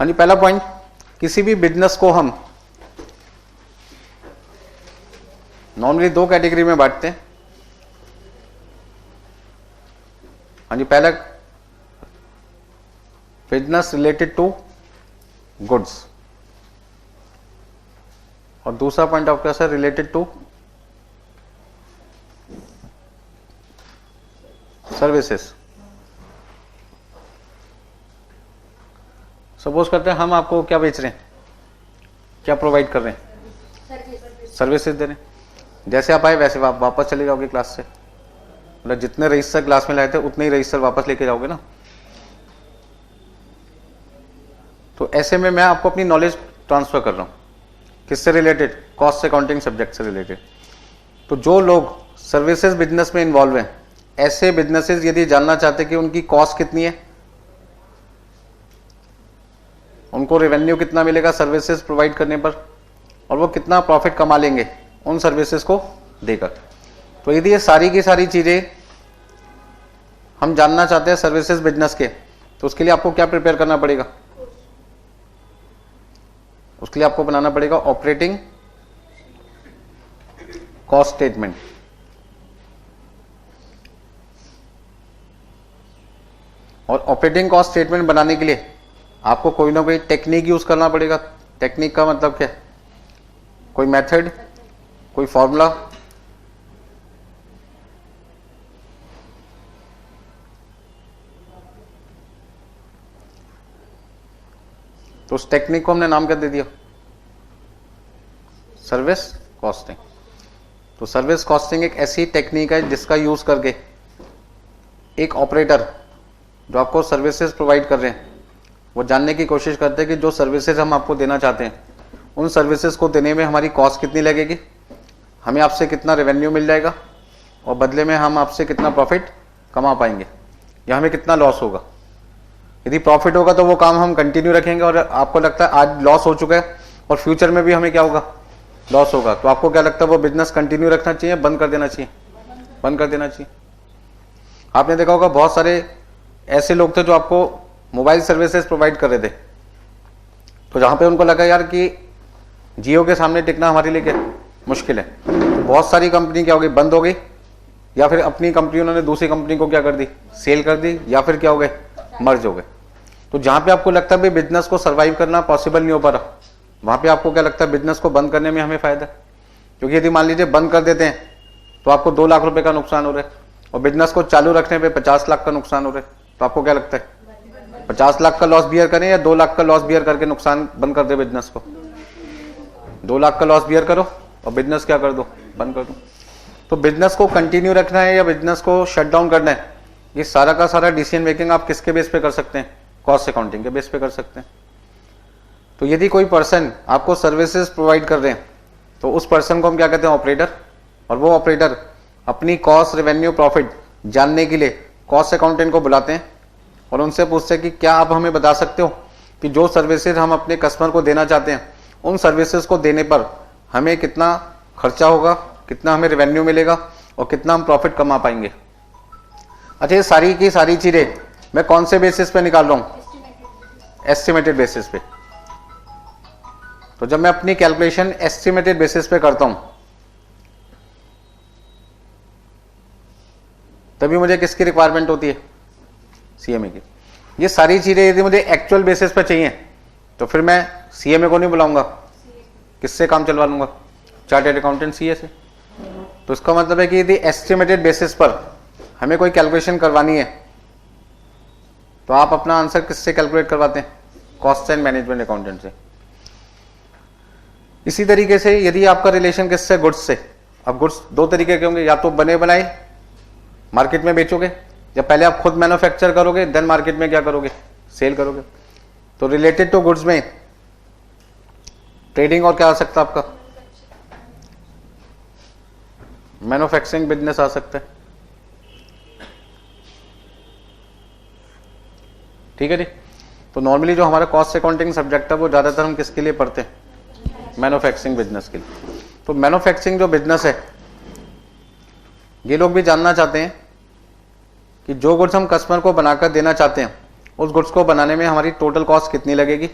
हाँ जी, पहला पॉइंट, किसी भी बिजनेस को हम नॉर्मली दो कैटेगरी में बांटते हैं। हाँ जी, पहला बिजनेस रिलेटेड टू गुड्स और दूसरा पॉइंट आपका sir related to services. Suppose करते हैं हम आपको क्या बेच रहे हैं, क्या प्रोवाइड कर रहे हैं, सर्विसेज दे रहे हैं। जैसे आप आए वैसे आप वापस चले जाओगे क्लास से, मतलब जितने रजिस्टर क्लास में लाए थे उतने ही रजिस्टर वापस लेके जाओगे ना। तो ऐसे में मैं आपको अपनी नॉलेज ट्रांसफर कर रहा हूं, किससे रिलेटेड, कॉस्ट अकाउंटिंग सब्जेक्ट से रिलेटेड। तो जो लोग सर्विसेज बिजनेस में इन्वॉल्व हैं, ऐसे बिजनेसेस यदि जानना चाहते कि उनकी कॉस्ट कितनी है, उनको रेवेन्यू कितना मिलेगा सर्विसेज प्रोवाइड करने पर, और वो कितना प्रॉफिट कमा लेंगे उन सर्विसेज को देकर, तो यदि ये सारी की सारी चीजें हम जानना चाहते हैं सर्विसेज बिजनेस के, तो उसके लिए आपको क्या प्रिपेयर करना पड़ेगा, उसके लिए आपको बनाना पड़ेगा ऑपरेटिंग कॉस्ट स्टेटमेंट। और ऑपरेटिंग कॉस्ट स्टेटमेंट बनाने के लिए आपको कोई ना कोई टेक्निक यूज करना पड़ेगा। टेक्निक का मतलब क्या, कोई मेथड, कोई फॉर्मूला। तो उस टेक्निक को हमने नाम क्या दे दिया, सर्विस कॉस्टिंग। तो सर्विस कॉस्टिंग एक ऐसी टेक्निक है जिसका यूज करके एक ऑपरेटर जो आपको सर्विसेज प्रोवाइड कर रहे हैं वो जानने की कोशिश करते हैं कि जो सर्विसेज हम आपको देना चाहते हैं उन सर्विसेज को देने में हमारी कॉस्ट कितनी लगेगी, हमें आपसे कितना रेवेन्यू मिल जाएगा और बदले में हम आपसे कितना प्रॉफिट कमा पाएंगे या हमें कितना लॉस होगा। यदि प्रॉफिट होगा तो वो काम हम कंटिन्यू रखेंगे, और आपको लगता है आज लॉस हो चुका है और फ्यूचर में भी हमें क्या होगा, लॉस होगा, तो आपको क्या लगता है वो बिजनेस कंटिन्यू रखना चाहिए, बंद कर देना चाहिए, बंद कर देना चाहिए। आपने देखा होगा बहुत सारे ऐसे लोग थे जो आपको मोबाइल सर्विसेज प्रोवाइड कर रहे थे, तो जहां पे उनको लगा यार कि जियो के सामने टिकना हमारे लिए क्या मुश्किल है, तो बहुत सारी कंपनी क्या हो गई, बंद हो गई, या फिर अपनी कंपनी उन्होंने दूसरी कंपनी को क्या कर दी, सेल कर दी, या फिर क्या हो गए, मर्ज हो गए। तो जहां पे आपको लगता है बिजनेस को सर्वाइव करना पॉसिबल नहीं हो पा रहा, वहां पे आपको क्या लगता है बिजनेस को बंद करने में हमें फायदा है। क्योंकि यदि मान लीजिए बंद कर देते हैं तो आपको 2 लाख रुपए का नुकसान हो रहा है, और बिजनेस को चालू रखने पे 50 लाख का नुकसान हो रहा है, तो आपको क्या लगता है 50 लाख का लॉस बियर करें या 2 लाख का लॉस बियर करके नुकसान बंद कर दे बिजनेस को। 2 लाख का लॉस बियर करो और बिजनेस क्या कर दो, बंद कर दो। तो बिजनेस को कंटिन्यू रखना है या बिजनेस को शट डाउन करना है, ये सारा का सारा डिसीजन मेकिंग आप किसके बेस पे कर सकते हैं, कॉस्ट अकाउंटिंग के बेस पे कर सकते हैं। तो यदि कोई पर्सन आपको सर्विसेज प्रोवाइड कर रहे हैं तो उस पर्सन को हम क्या कहते हैं, ऑपरेटर। और वो ऑपरेटर अपनी कॉस्ट, रेवेन्यू, प्रॉफिट जानने के लिए कॉस्ट अकाउंटेंट को बुलाते हैं और उनसे पूछते हैं कि क्या आप हमें बता सकते हो कि जो सर्विसेज हम अपने कस्टमर को देना चाहते हैं उन सर्विसेज को देने पर हमें कितना खर्चा होगा, कितना हमें रेवेन्यू मिलेगा और कितना हम प्रॉफिट कमा पाएंगे। अच्छा, ये सारी की सारी चीजें मैं कौन से बेसिस पे निकाल रहा हूं, एस्टिमेटेड बेसिस पे। तो जब मैं अपनी कैलकुलेशन एस्टिमेटेड बेसिस पे करता हूं तभी मुझे किसकी रिक्वायरमेंट होती है, सीएमए की। ये सारी चीजें यदि मुझे एक्चुअल बेसिस पे चाहिए तो फिर मैं सीएमए को नहीं बुलाऊंगा, किससे काम चलवा लूंगा, चार्टर्ड अकाउंटेंट सीए से। तो इसका मतलब है कि यदि एस्टिमेटेड बेसिस पर हमें कोई कैलकुलेशन करवानी है तो आप अपना आंसर किससे कैलकुलेट करवाते हैं, कॉस्ट एंड मैनेजमेंट अकाउंटेंट से। इसी तरीके से यदि आपका रिलेशन किससे, गुड्स से। अब गुड्स 2 तरीके के होंगे, या तो बने बनाए मार्केट में बेचोगे, या पहले आप खुद मैन्युफैक्चर करोगे देन मार्केट में क्या करोगे, सेल करोगे। तो रिलेटेड टू गुड्स में ट्रेडिंग और क्या आ सकता है आपका, मैन्युफैक्चरिंग बिजनेस आ सकता है। ठीक है जी। तो नॉर्मली जो हमारा कॉस्ट अकाउंटिंग सब्जेक्ट है वो ज्यादातर हम किसके लिए पढ़ते हैं, मैन्युफैक्चरिंग बिजनेस के लिए। तो मैन्युफैक्चरिंग जो बिजनेस है ये लोग भी जानना चाहते हैं कि जो गुड्स हम कस्टमर को बनाकर देना चाहते हैं उस गुड्स को बनाने में हमारी टोटल कॉस्ट कितनी लगेगी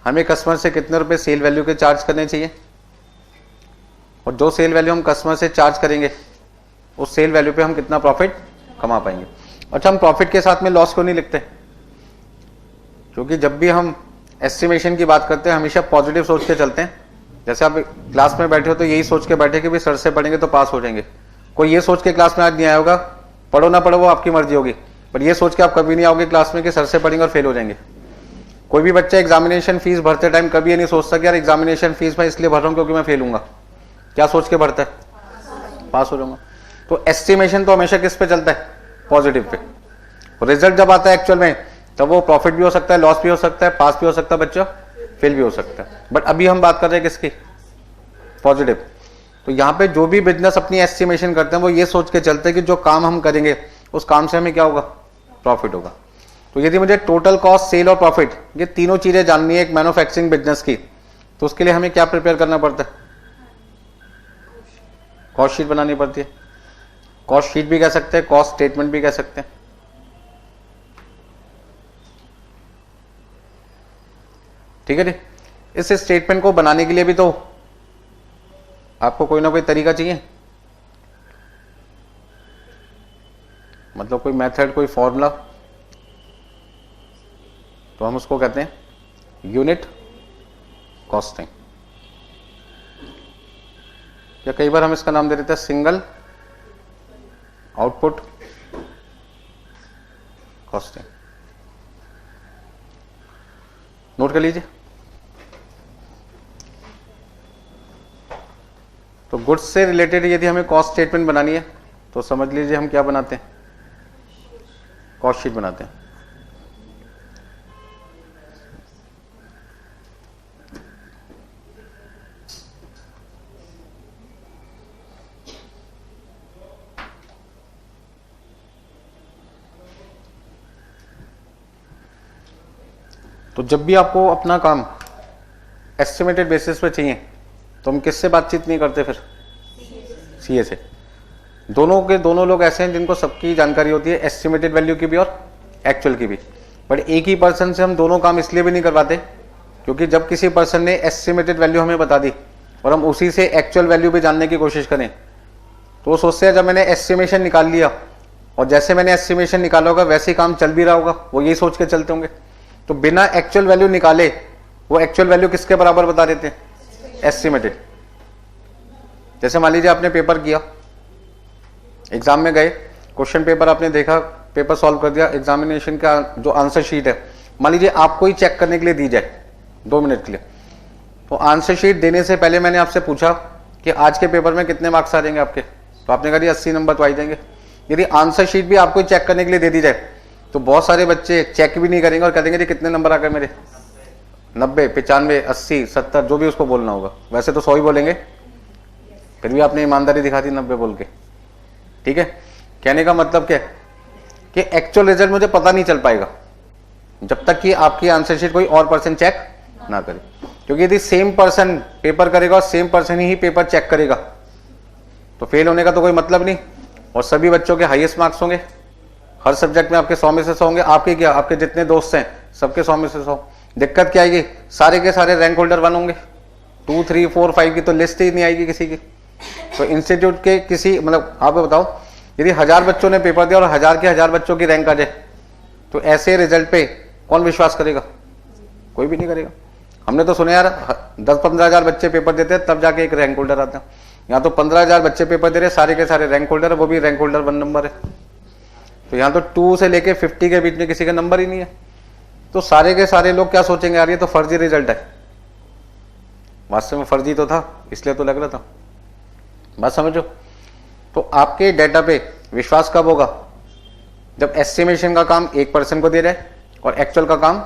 हमें कस्टमर से कितने रुपए सेल वैल्यू के चार्ज करने चाहिए, और जो सेल वैल्यू हम कस्टमर से चार्ज करेंगे उस सेल वैल्यू पे हम कितना प्रॉफिट कमा पाएंगे। अच्छा, हम प्रॉफिट के साथ में लॉस क्यों नहीं लिखते? क्योंकि जब भी हम एस्टिमेशन की बात करते हैं हमेशा पॉजिटिव सोच के चलते हैं। जैसे आप क्लास में बैठे हो तो यही सोच के बैठे कि भाई सर से पढ़ेंगे तो पास हो जाएंगे। कोई ये सोच के क्लास में आज नहीं आया होगा, पढ़ो ना पढ़ो वो आपकी मर्जी होगी, पर ये सोच के आप कभी नहीं आओगे क्लास में कि सर से पढ़ेंगे और फेल हो जाएंगे। कोई भी बच्चा एग्जामिनेशन फीस भरते टाइम कभी ये नहीं सोचता कि यार एग्जामिनेशन फीस मैं इसलिए भर रहा हूँ क्योंकि मैं फेल हूंगा। क्या सोच के भरता है? पास हो जाऊंगा। तो एस्टिमेशन तो हमेशा किस पे चलता है? Positive pay. रिजल्ट जब आता है एक्चुअल में तब वो प्रॉफिट भी हो सकता है, लॉस भी हो सकता है, पास भी हो सकता है बच्चा, फेल भी हो सकता है। बट अभी हम बात कर रहे हैं किसकी? पॉजिटिव। तो यहाँ पे जो भी बिजनेस अपनी एस्टिमेशन करते हैं वो ये सोच के चलते हैं कि जो काम हम करेंगे उस काम से हमें क्या होगा? प्रॉफिट होगा। तो यदि मुझे टोटल कॉस्ट, सेल और प्रॉफिट ये तीनों चीजें जाननी है एक मैन्युफैक्चरिंग बिजनेस की, तो उसके लिए हमें क्या प्रिपेयर करना पड़ता है? कॉस्ट शीट बनानी पड़ती है। कॉस्ट शीट भी कह सकते हैं, कॉस्ट स्टेटमेंट भी कह सकते हैं। ठीक है जी। इस स्टेटमेंट को बनाने के लिए भी तो आपको कोई ना कोई तरीका चाहिए, मतलब कोई मेथड, कोई फॉर्मूला। तो हम उसको कहते हैं यूनिट कॉस्टिंग, या कई बार हम इसका नाम दे देते हैं सिंगल आउटपुट कॉस्टिंग। नोट कर लीजिए। तो गुड्स से रिलेटेड यदि हमें कॉस्ट स्टेटमेंट बनानी है तो समझ लीजिए हम क्या बनाते हैं? कॉस्ट शीट बनाते हैं। तो जब भी आपको अपना काम एस्टिमेटेड बेसिस पे चाहिए तो हम किससे बातचीत नहीं करते? फिर सीए से। दोनों लोग ऐसे हैं जिनको सबकी जानकारी होती है, एस्टिमेटेड वैल्यू की भी और एक्चुअल की भी। बट एक ही पर्सन से हम दोनों काम इसलिए भी नहीं करवाते क्योंकि जब किसी पर्सन ने एस्टिमेटेड वैल्यू हमें बता दी और हम उसी से एक्चुअल वैल्यू भी जानने की कोशिश करें तो वो सोचते हैं जब मैंने एस्टिमेशन निकाल लिया और जैसे मैंने एस्टिमेशन निकाला होगा वैसे ही काम चल भी रहा होगा, वो यही सोच के चलते होंगे। तो बिना एक्चुअल वैल्यू निकाले वो एक्चुअल वैल्यू किसके बराबर बता देते हैं? एस्टिमेटेड। जैसे मान लीजिए आपने पेपर किया, एग्जाम में गए, क्वेश्चन पेपर आपने देखा, पेपर सॉल्व कर दिया, एग्जामिनेशन का जो आंसर शीट है मान लीजिए आपको ही चेक करने के लिए दी जाए 2 मिनट के लिए, तो आंसर शीट देने से पहले मैंने आपसे पूछा कि आज के पेपर में कितने मार्क्स आ जाएंगे आपके, तो आपने कहा 80 नंबर तो आ जाएंगे। यदि आंसर शीट भी आपको चेक करने के लिए दे दी जाए तो बहुत सारे बच्चे चेक भी नहीं करेंगे और कह देंगे कितने नंबर आ गए मेरे, 90, 95, 80, 70, जो भी उसको बोलना होगा। वैसे तो 100 ही बोलेंगे, फिर भी आपने ईमानदारी दिखा दी 90 बोल के। ठीक है, कहने का मतलब क्या है कि एक्चुअल रिजल्ट मुझे पता नहीं चल पाएगा जब तक कि आपकी आंसर शीट कोई और पर्सन चेक ना करे। क्योंकि यदि सेम पर्सन पेपर करेगा और सेम पर्सन ही पेपर चेक करेगा तो फेल होने का तो कोई मतलब नहीं, और सभी बच्चों के हाईएस्ट मार्क्स होंगे, हर सब्जेक्ट में आपके 100 में से 100 होंगे। आपके क्या, आपके जितने दोस्त हैं सबके 100 में से 100। दिक्कत क्या आएगी? सारे के सारे रैंक होल्डर 1 होंगे, 2, 3, 4, 5 की तो लिस्ट ही नहीं आएगी किसी की। तो इंस्टीट्यूट के किसी, मतलब आप बताओ, यदि 1000 बच्चों ने पेपर दिया और 1000 के 1000 बच्चों की रैंक आ जाए तो ऐसे रिजल्ट पे कौन विश्वास करेगा? कोई भी नहीं करेगा। हमने तो सुने यार 10-15 हजार बच्चे पेपर देते हैं तब जाके एक रैंक होल्डर आता है। यहाँ तो 15,000 बच्चे पेपर दे रहे, सारे के सारे रैंक होल्डर है, वो भी रैंक होल्डर 1 नंबर है। तो यहाँ तो 2 से लेके 50 के बीच में किसी का नंबर ही नहीं है। तो सारे के सारे लोग क्या सोचेंगे, यार ये तो फर्जी रिजल्ट है। वास्तव में फर्जी तो था, इसलिए तो लग रहा था। बात समझो। तो आपके डेटा पे विश्वास कब होगा? जब एस्टिमेशन का काम एक पर्सन को दिया जाए और एक्चुअल का काम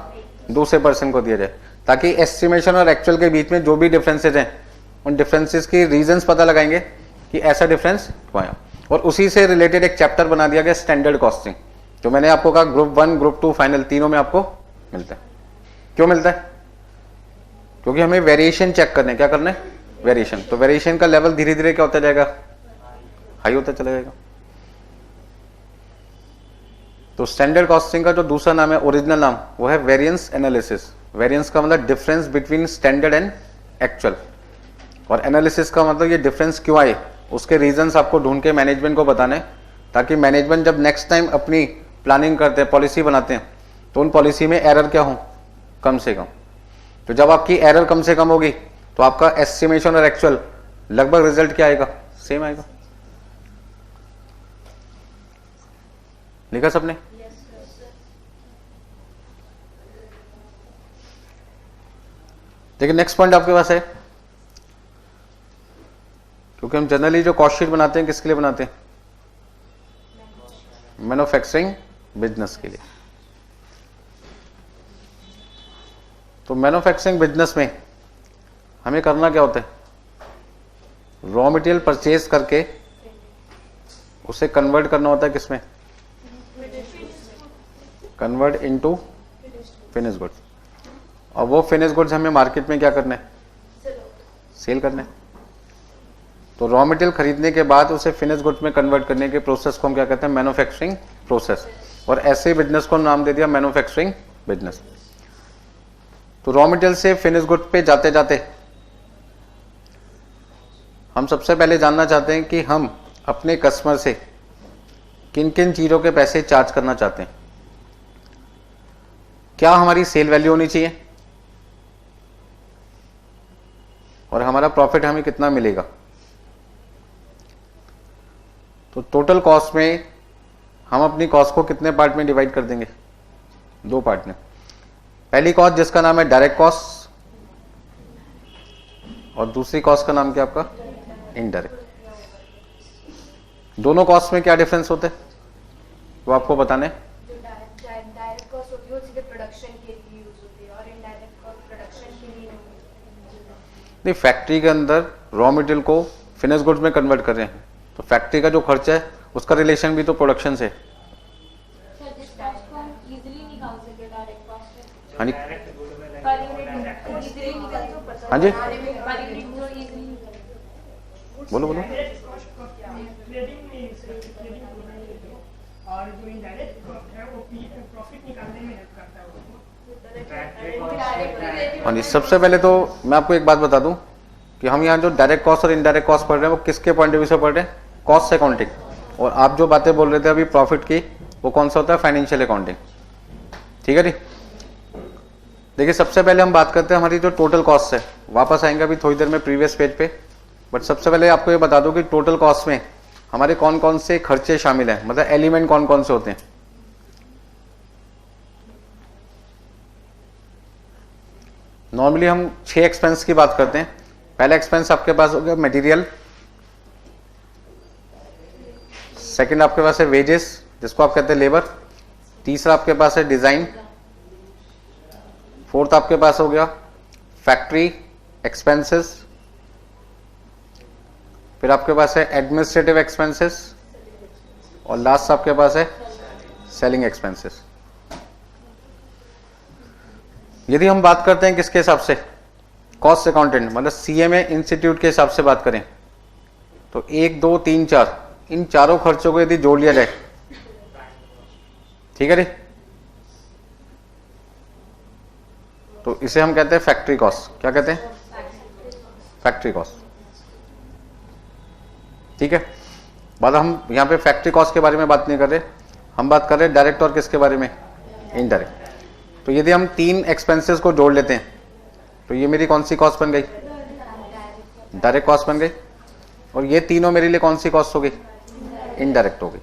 दूसरे पर्सन को दिया जाए, ताकि एस्टिमेशन और एक्चुअल के बीच में जो भी डिफरेंसेज हैं उन डिफरेंसेस की रीजंस पता लगाएंगे कि ऐसा डिफरेंस क्यों आया। और उसी से रिलेटेड एक चैप्टर बना दिया गया स्टैंडर्ड कॉस्टिंग, जो मैंने आपको कहा ग्रुप 1, ग्रुप 2, फाइनल तीनों में आपको मिलता है। क्यों मिलता है? क्योंकि हमें वेरिएशन चेक करने, क्या करना है? वेरिएशन। तो वेरिएशन का लेवल धीरे धीरे क्या होता जाएगा? हाई होता चला जाएगा। तो स्टैंडर्ड कॉस्टिंग का जो दूसरा नाम है, ओरिजिनल नाम, वो है वेरिएंस एनालिसिस। वेरिएंस का मतलब difference between standard and actual, और एनालिसिस का मतलब ये डिफरेंस क्यों आए उसके रीजंस आपको ढूंढ के मैनेजमेंट को बताने, ताकि मैनेजमेंट जब नेक्स्ट टाइम अपनी प्लानिंग करते हैं, पॉलिसी बनाते हैं, तो उन पॉलिसी में एरर क्या हो, कम से कम। तो जब आपकी एरर कम से कम होगी तो आपका एस्टिमेशन और एक्चुअल लगभग रिजल्ट क्या आएगा, सेम आएगा। लिखा सबने? देखिए नेक्स्ट पॉइंट आपके पास है, क्योंकि हम जनरली जो कॉस्ट शीट बनाते हैं किसके लिए बनाते हैं, मैन्युफैक्चरिंग बिजनेस के लिए। तो मैन्युफैक्चरिंग बिजनेस में हमें करना क्या होता है, रॉ मटेरियल परचेज करके उसे कन्वर्ट करना होता है किसमें, कन्वर्ट इनटू फिनिश गुड्स, और वो फिनिश गुड्स हमें मार्केट में क्या करना है, सेल करना है। तो रॉ मटेरियल खरीदने के बाद उसे फिनिश गुड्स में कन्वर्ट करने के प्रोसेस को हम क्या कहते हैं, मैन्युफैक्चरिंग प्रोसेस, और ऐसे बिजनेस को नाम दे दिया मैन्युफैक्चरिंग बिजनेस। तो रॉ मटेरियल से फिनिश गुड्स पे जाते जाते हम सबसे पहले जानना चाहते हैं कि हम अपने कस्टमर से किन किन चीजों के पैसे चार्ज करना चाहते हैं, क्या हमारी सेल वैल्यू होनी चाहिए, और हमारा प्रॉफिट हमें कितना मिलेगा। तो टोटल कॉस्ट में हम अपनी कॉस्ट को कितने पार्ट में डिवाइड कर देंगे, 2 पार्ट में। पहली कॉस्ट जिसका नाम है डायरेक्ट कॉस्ट, और दूसरी कॉस्ट का नाम क्या आपका, इनडायरेक्ट। दोनों कॉस्ट में क्या डिफरेंस होते हैं वो आपको बताने। डायरेक्ट कॉस्ट होती है वो सीधे प्रोडक्शन के लिए यूज होती है, और इनडायरेक्ट कॉस्ट प्रोडक्शन के लिए नहीं, फैक्ट्री के अंदर रॉ मटेरियल को फिनिश गुड्स में कन्वर्ट कर रहे हैं, तो फैक्ट्री का जो खर्चा है उसका रिलेशन भी तो प्रोडक्शन से। हाँ जी, हाँ जी, बोलो बोलो। और जो इनडायरेक्ट कॉस्ट है वो प्रॉफिट निकालने में हेल्प करता है। हाँ जी, सबसे पहले तो मैं आपको एक बात बता दूं कि हम यहाँ जो डायरेक्ट कॉस्ट और इनडायरेक्ट कॉस्ट पढ़ रहे हैं वो किसके पॉइंट ऑफ व्यू से पढ़ रहे हैं, कॉस्ट अकाउंटिंग। और आप जो बातें बोल रहे थे अभी प्रॉफिट की, वो कौन सा होता है, फाइनेंशियल अकाउंटिंग। ठीक है जी। देखिए सबसे पहले हम बात करते हैं हमारी जो टोटल कॉस्ट है, वापस आएंगे अभी थोड़ी देर में प्रीवियस पेज पे, बट सबसे पहले आपको ये बता दूं कि टोटल कॉस्ट में हमारे कौन कौन से खर्चे शामिल हैं, मतलब एलिमेंट कौन कौन से होते हैं। नॉर्मली हम 6 एक्सपेंस की बात करते हैं। पहला एक्सपेंस आपके पास हो गया मटेरियल, सेकंड आपके पास है वेजेस जिसको आप कहते हैं लेबर, तीसरा आपके पास है डिजाइन, फोर्थ आपके पास हो गया फैक्ट्री एक्सपेंसेस, फिर आपके पास है एडमिनिस्ट्रेटिव एक्सपेंसेस, और लास्ट आपके पास है सेलिंग एक्सपेंसेस। यदि हम बात करते हैं किसके हिसाब से, कॉस्ट अकाउंटेंट मतलब सीएमए इंस्टीट्यूट के हिसाब से बात करें, तो 1 2 3 4 इन चारों खर्चों को यदि जोड़ लिया जाए, ठीक है जी, तो इसे हम कहते हैं फैक्ट्री कॉस्ट। क्या कहते हैं, फैक्ट्री कॉस्ट। ठीक है, बाद हम यहां पे फैक्ट्री कॉस्ट के बारे में बात नहीं कर रहे, हम बात कर रहे हैं डायरेक्ट और किसके बारे में, इनडायरेक्ट। तो यदि हम 3 एक्सपेंसेस को जोड़ लेते हैं तो ये मेरी कौन सी कॉस्ट बन गई, डायरेक्ट कॉस्ट बन गई, और ये तीनों मेरे लिए कौन सी कॉस्ट हो गई, इनडायरेक्ट हो गई।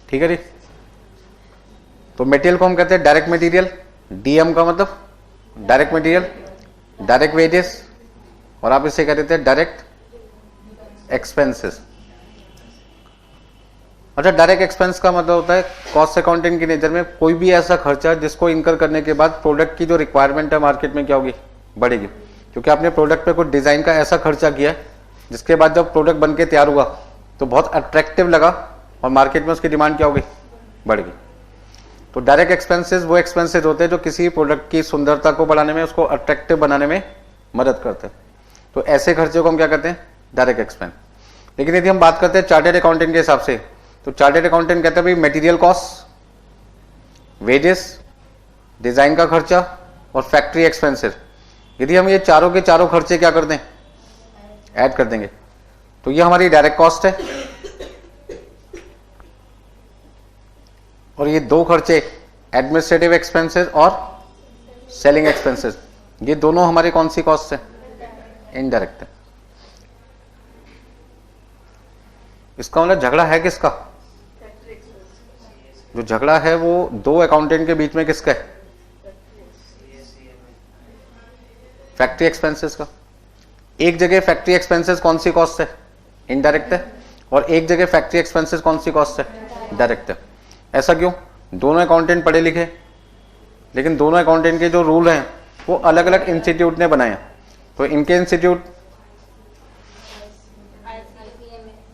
ठीक है जी। तो मटेरियल को हम कहते हैं डायरेक्ट मटेरियल, डीएम का मतलब डायरेक्ट मटेरियल, डायरेक्ट वेजेस, और आप इसे कह देते हैं डायरेक्ट एक्सपेंसेस। अच्छा, डायरेक्ट एक्सपेंस का मतलब होता है कॉस्ट अकाउंटिंग की नेचर में कोई भी ऐसा खर्चा जिसको इनकर करने के बाद प्रोडक्ट की जो रिक्वायरमेंट है मार्केट में क्या होगी, बढ़ेगी, क्योंकि आपने प्रोडक्ट पे कुछ डिजाइन का ऐसा खर्चा किया जिसके बाद जब प्रोडक्ट बनके तैयार हुआ तो बहुत अट्रैक्टिव लगा और मार्केट में उसकी डिमांड क्या होगी, बढ़ गई। तो डायरेक्ट एक्सपेंसेस वो एक्सपेंसेस होते हैं जो किसी प्रोडक्ट की सुंदरता को बढ़ाने में, उसको अट्रैक्टिव बनाने में मदद करते हैं। तो ऐसे खर्चे को हम क्या कहते हैं, डायरेक्ट एक्सपेंस। लेकिन यदि हम बात करते हैं चार्टेड अकाउंटिंग के हिसाब से, तो चार्टेड अकाउंटेंट कहते हैं भाई मटेरियल कॉस्ट, वेजेस, डिजाइन का खर्चा और फैक्ट्री एक्सपेंसेस, यदि हम ये चारों के चारों खर्चे क्या कर दें, ऐड कर देंगे, तो ये हमारी डायरेक्ट कॉस्ट है। और ये दो खर्चे एडमिनिस्ट्रेटिव एक्सपेंसेस और सेलिंग एक्सपेंसेस, ये दोनों हमारी कौन सी कॉस्ट है, इनडायरेक्ट है। इसका मतलब झगड़ा है किसका, जो झगड़ा है वो दो अकाउंटेंट के बीच में किसका है, फैक्ट्री एक्सपेंसेस का। एक जगह फैक्ट्री एक्सपेंसेस कौन सी कॉस्ट है, इनडायरेक्ट है, और एक जगह फैक्ट्री एक्सपेंसेस कौन सी कॉस्ट है, डायरेक्ट है। ऐसा क्यों, दोनों अकाउंटेंट पढ़े लिखे, लेकिन दोनों अकाउंटेंट के जो रूल हैं वो अलग अलग इंस्टीट्यूट ने बनाए। तो इनके इंस्टीट्यूट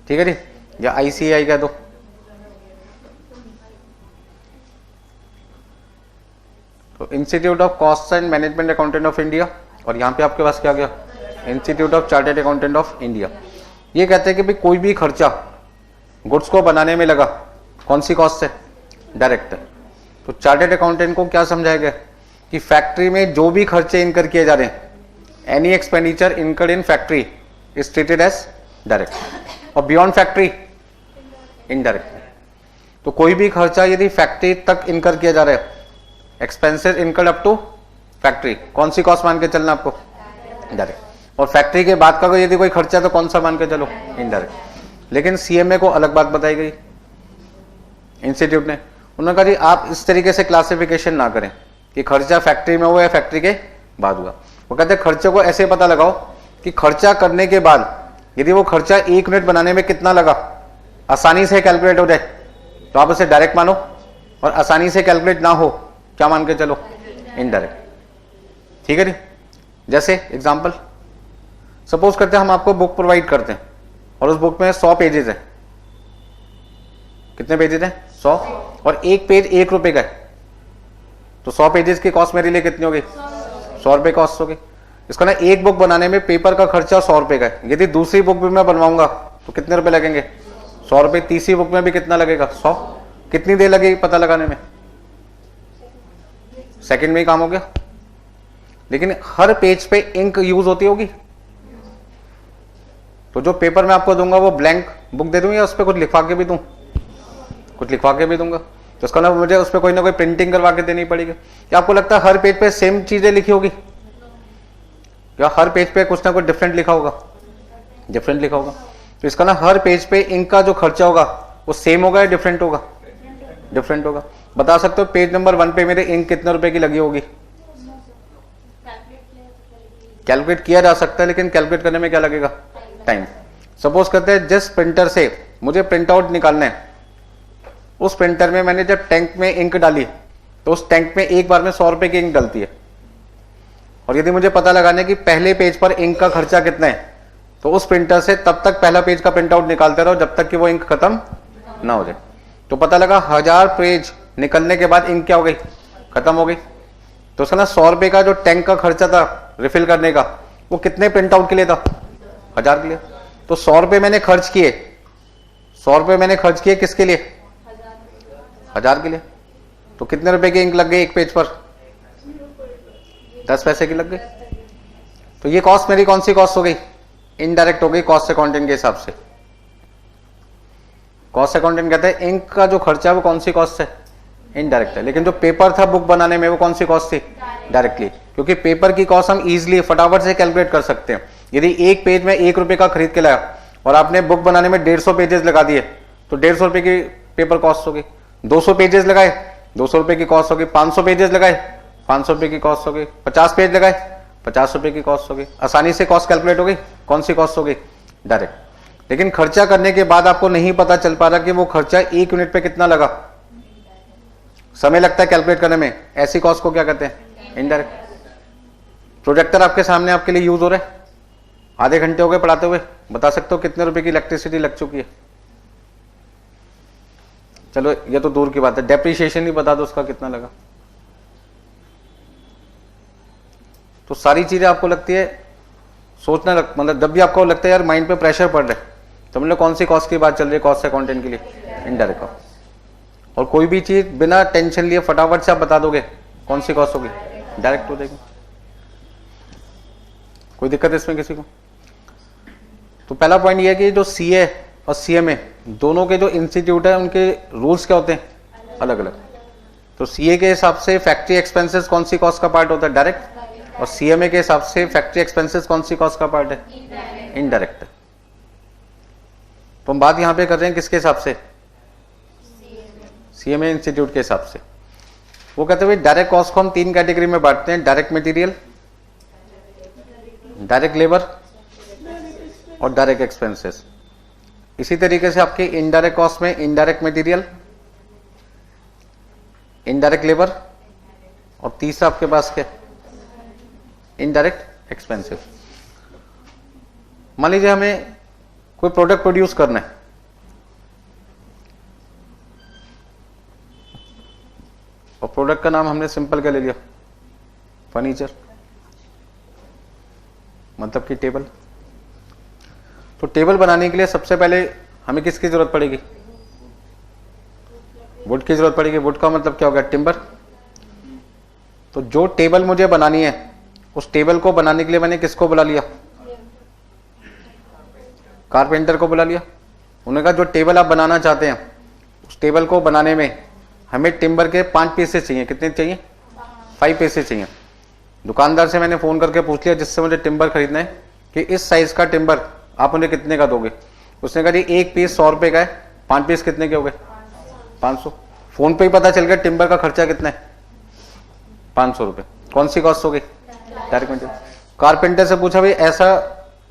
ठीक है जी, या आईसीआई कह दो, तो institute of cost and management accountant of India, और यहां पे आपके पास क्या गया, institute of chartered accountant of India. ये कहते हैं कि भाई कोई भी खर्चा गुड्स को बनाने में लगा, कौन सी कॉस्ट है, डायरेक्ट है। तो चार्टर्ड अकाउंटेंट को क्या समझाया गया कि फैक्ट्री में जो भी खर्चे इनकर किए जा रहे हैं, any expenditure incurred in factory is treated as direct, और बियॉन्ड फैक्ट्री इनडायरेक्ट। तो कोई भी खर्चा यदि फैक्ट्री तक इनकर किया जा रहा है, expenses incurred up to factory, कौन सी कॉस्ट मान के चलना आपको, डायरेक्ट। और फैक्ट्री के बाद का यदि कोई खर्चा तो कौन सा मान के चलो, इनडायरेक्ट। लेकिन सीएमए को अलग बात बताई गई इंस्टीट्यूट ने, उन्होंने कहा जी आप इस तरीके से क्लासिफिकेशन ना करें कि खर्चा फैक्ट्री में हुआ या फैक्ट्री के बाद हुआ। वो कहते हैं खर्चे को ऐसे पता लगाओ कि खर्चा करने के बाद यदि वो खर्चा 1 यूनिट बनाने में कितना लगा, आसानी से कैलकुलेट हो जाए तो आप उसे डायरेक्ट मानो, और आसानी से कैलकुलेट ना हो क्या मान के चलो, इनडायरेक्ट। ठीक है जी, जैसे एग्जांपल सपोज करते हैं हम आपको बुक प्रोवाइड करते हैं और उस बुक में 100 पेजेस है, कितने पेजेस हैं, 100, और एक पेज 1 रुपए का है, तो 100 पेजेस की कॉस्ट मेरे लिए कितनी होगी, 100 रुपए कॉस्ट होगी। इसका ना एक बुक बनाने में पेपर का खर्चा 100 रुपए का है, यदि दूसरी बुक भी मैं बनवाऊंगा तो कितने रुपए लगेंगे, 100 रुपए। तीसरी बुक में भी कितना लगेगा, 100। कितनी देर लगेगी पता लगाने में, सेकंड में ही काम हो गया। लेकिन हर पेज पे इंक यूज होती होगी, तो जो पेपर मैं आपको दूंगा वो ब्लैंक बुक दे दूं या उस पर कुछ लिखवा के भी दूं, कुछ लिखवा के भी दूंगा, तो इसका मतलब मुझे उस पर कोई ना कोई प्रिंटिंग करवा के देनी पड़ेगी। क्या आपको लगता है हर पेज पे सेम चीजें लिखी होगी, या हर पेज पे कुछ ना कुछ डिफरेंट लिखा होगा, डिफरेंट लिखा होगा। तो इसका ना हर पेज पे इंक का जो खर्चा होगा वो सेम होगा या डिफरेंट होगा, डिफरेंट होगा। बता सकते हो पेज नंबर 1 पे मेरे इंक कितने रुपए की लगी होगी, कैलकुलेट किया जा सकता है, लेकिन कैलकुलेट करने में क्या लगेगा, टाइम। सपोज करते हैं जिस प्रिंटर से मुझे प्रिंट आउट निकालना है, उस प्रिंटर में मैंने जब टैंक में इंक डाली तो उस टैंक में एक बार में 100 रुपए की इंक डलती है, और यदि मुझे पता लगाना है कि पहले पेज पर इंक का खर्चा कितना है, तो उस प्रिंटर से तब तक पहला पेज का प्रिंट आउट निकालते रहो जब तक कि वो इंक खत्म ना हो जाए। तो पता लगा 1000 पेज निकलने के बाद इंक क्या हो गई, खत्म हो गई। तो उसका ना 100 रुपए का जो टैंक का खर्चा था रिफिल करने का, वो कितने प्रिंट आउट के लिए था, 1000 के लिए। तो 100 रुपए मैंने खर्च किए, 100 रुपए मैंने खर्च किए किसके लिए, 1000 के लिए। तो कितने रुपए की इंक लग गई एक पेज पर, 10 पैसे की लग गई। तो ये कॉस्ट मेरी कौन सी कॉस्ट हो गई, इनडायरेक्ट हो गई कॉस्ट अकाउंटेंट के हिसाब से। कॉस्ट अकाउंटेंट कहते हैं इंक का जो खर्चा है वो कौन सी कॉस्ट है, इनडायरेक्ट है। लेकिन जो पेपर था बुक बनाने में वो कौन सी कॉस्ट थी, डायरेक्टली, क्योंकि पेपर की कॉस्ट हम इजीली फटाफट से कैलकुलेट कर सकते हैं। यदि एक पेज में 1 रुपए का खरीद के लाया और आपने बुक बनाने में 150 पेजेस लगा दिए तो 150 रुपए की पेपर कॉस्ट होगी। 200 पेजेस लगाए 200 रुपए की कॉस्ट होगी, 500 पेजेस लगाए 500 रुपए की कॉस्ट होगी, 50 पेज लगाए 50 रुपए की कॉस्ट होगी। आसानी से कॉस्ट कैलकुलेट हो गई, कौन सी कॉस्ट होगी, डायरेक्ट। लेकिन खर्चा करने के बाद आपको नहीं पता चल पा रहा कि वो खर्चा 1 यूनिट पे कितना लगा, समय लगता है कैलकुलेट करने में, ऐसी कॉस्ट को क्या कहते हैं, इनडायरेक्ट। प्रोजेक्टर आपके सामने आपके लिए यूज हो रहा है, आधे घंटे हो गए पढ़ाते हुए, बता सकते हो कितने रुपए की इलेक्ट्रिसिटी लग चुकी है। चलो ये तो दूर की बात है, डेप्रिसिएशन ही बता दो उसका कितना लगा। तो सारी चीजें आपको लगती है सोचना मतलब जब भी आपको लगता है यार माइंड पे प्रेशर पड़ रहा है, तो मतलब कौन सी कॉस्ट की बात चल रही है कॉस्ट अकाउंटेंट के लिए, इनडायरेक्ट कॉस्ट। और कोई भी चीज बिना टेंशन लिए फटाफट से आप बता दोगे कौन सी कॉस्ट होगी, डायरेक्ट हो जाएगी। कोई दिक्कत है इसमें किसी को? तो पहला पॉइंट ये है कि जो सीए और सीएमए दोनों के जो इंस्टीट्यूट है उनके रूल्स क्या होते हैं, अलग अलग। तो सीए के हिसाब से फैक्ट्री एक्सपेंसेस कौन सी कॉस्ट का पार्ट होता है, डायरेक्ट। और सीएमए के हिसाब से फैक्ट्री एक्सपेंसेस कौन सी कॉस्ट का पार्ट है, इनडायरेक्ट। तो हम बात यहां पे कर रहे हैं किसके हिसाब से, सीएमए इंस्टीट्यूट के हिसाब से। वो कहते हुए डायरेक्ट कॉस्ट को हम 3 कैटेगरी में बांटते हैं, डायरेक्ट मटेरियल, डायरेक्ट लेबर और डायरेक्ट एक्सपेंसेस। इसी तरीके से आपके इनडायरेक्ट कॉस्ट में इनडायरेक्ट मटेरियल, इनडायरेक्ट लेबर और तीसरा आपके पास क्या, इनडायरेक्ट एक्सपेंसिव। मान लीजिए हमें कोई प्रोडक्ट प्रोड्यूस करना है, और प्रोडक्ट का नाम हमने सिंपल क्या ले लिया, फर्नीचर, मतलब कि टेबल। तो टेबल बनाने के लिए सबसे पहले हमें किसकी जरूरत पड़ेगी, वुड की जरूरत पड़ेगी। वुड का मतलब क्या हो गया, टिम्बर। तो जो टेबल मुझे बनानी है उस टेबल को बनाने के लिए मैंने किसको बुला लिया, कारपेंटर को बुला लिया। उन्होंने कहा जो टेबल आप बनाना चाहते हैं उस टेबल को बनाने में हमें टिम्बर के 5 पीसेस चाहिए। कितने चाहिए, 5 पीसेस चाहिए। दुकानदार से मैंने फोन करके पूछ लिया जिससे मुझे टिम्बर खरीदना है कि इस साइज का टिम्बर आप मुझे कितने का दोगे। उसने कहा जी 1 पीस 100 रुपए का है, 5 पीस कितने के हो गए, 500। फोन पे ही पता चल गया टिम्बर का खर्चा कितना है, 500 रुपए। कौन सी कॉस्ट हो गई, डायरेक्ट मटेरियल। कारपेंटर से पूछा भाई ऐसा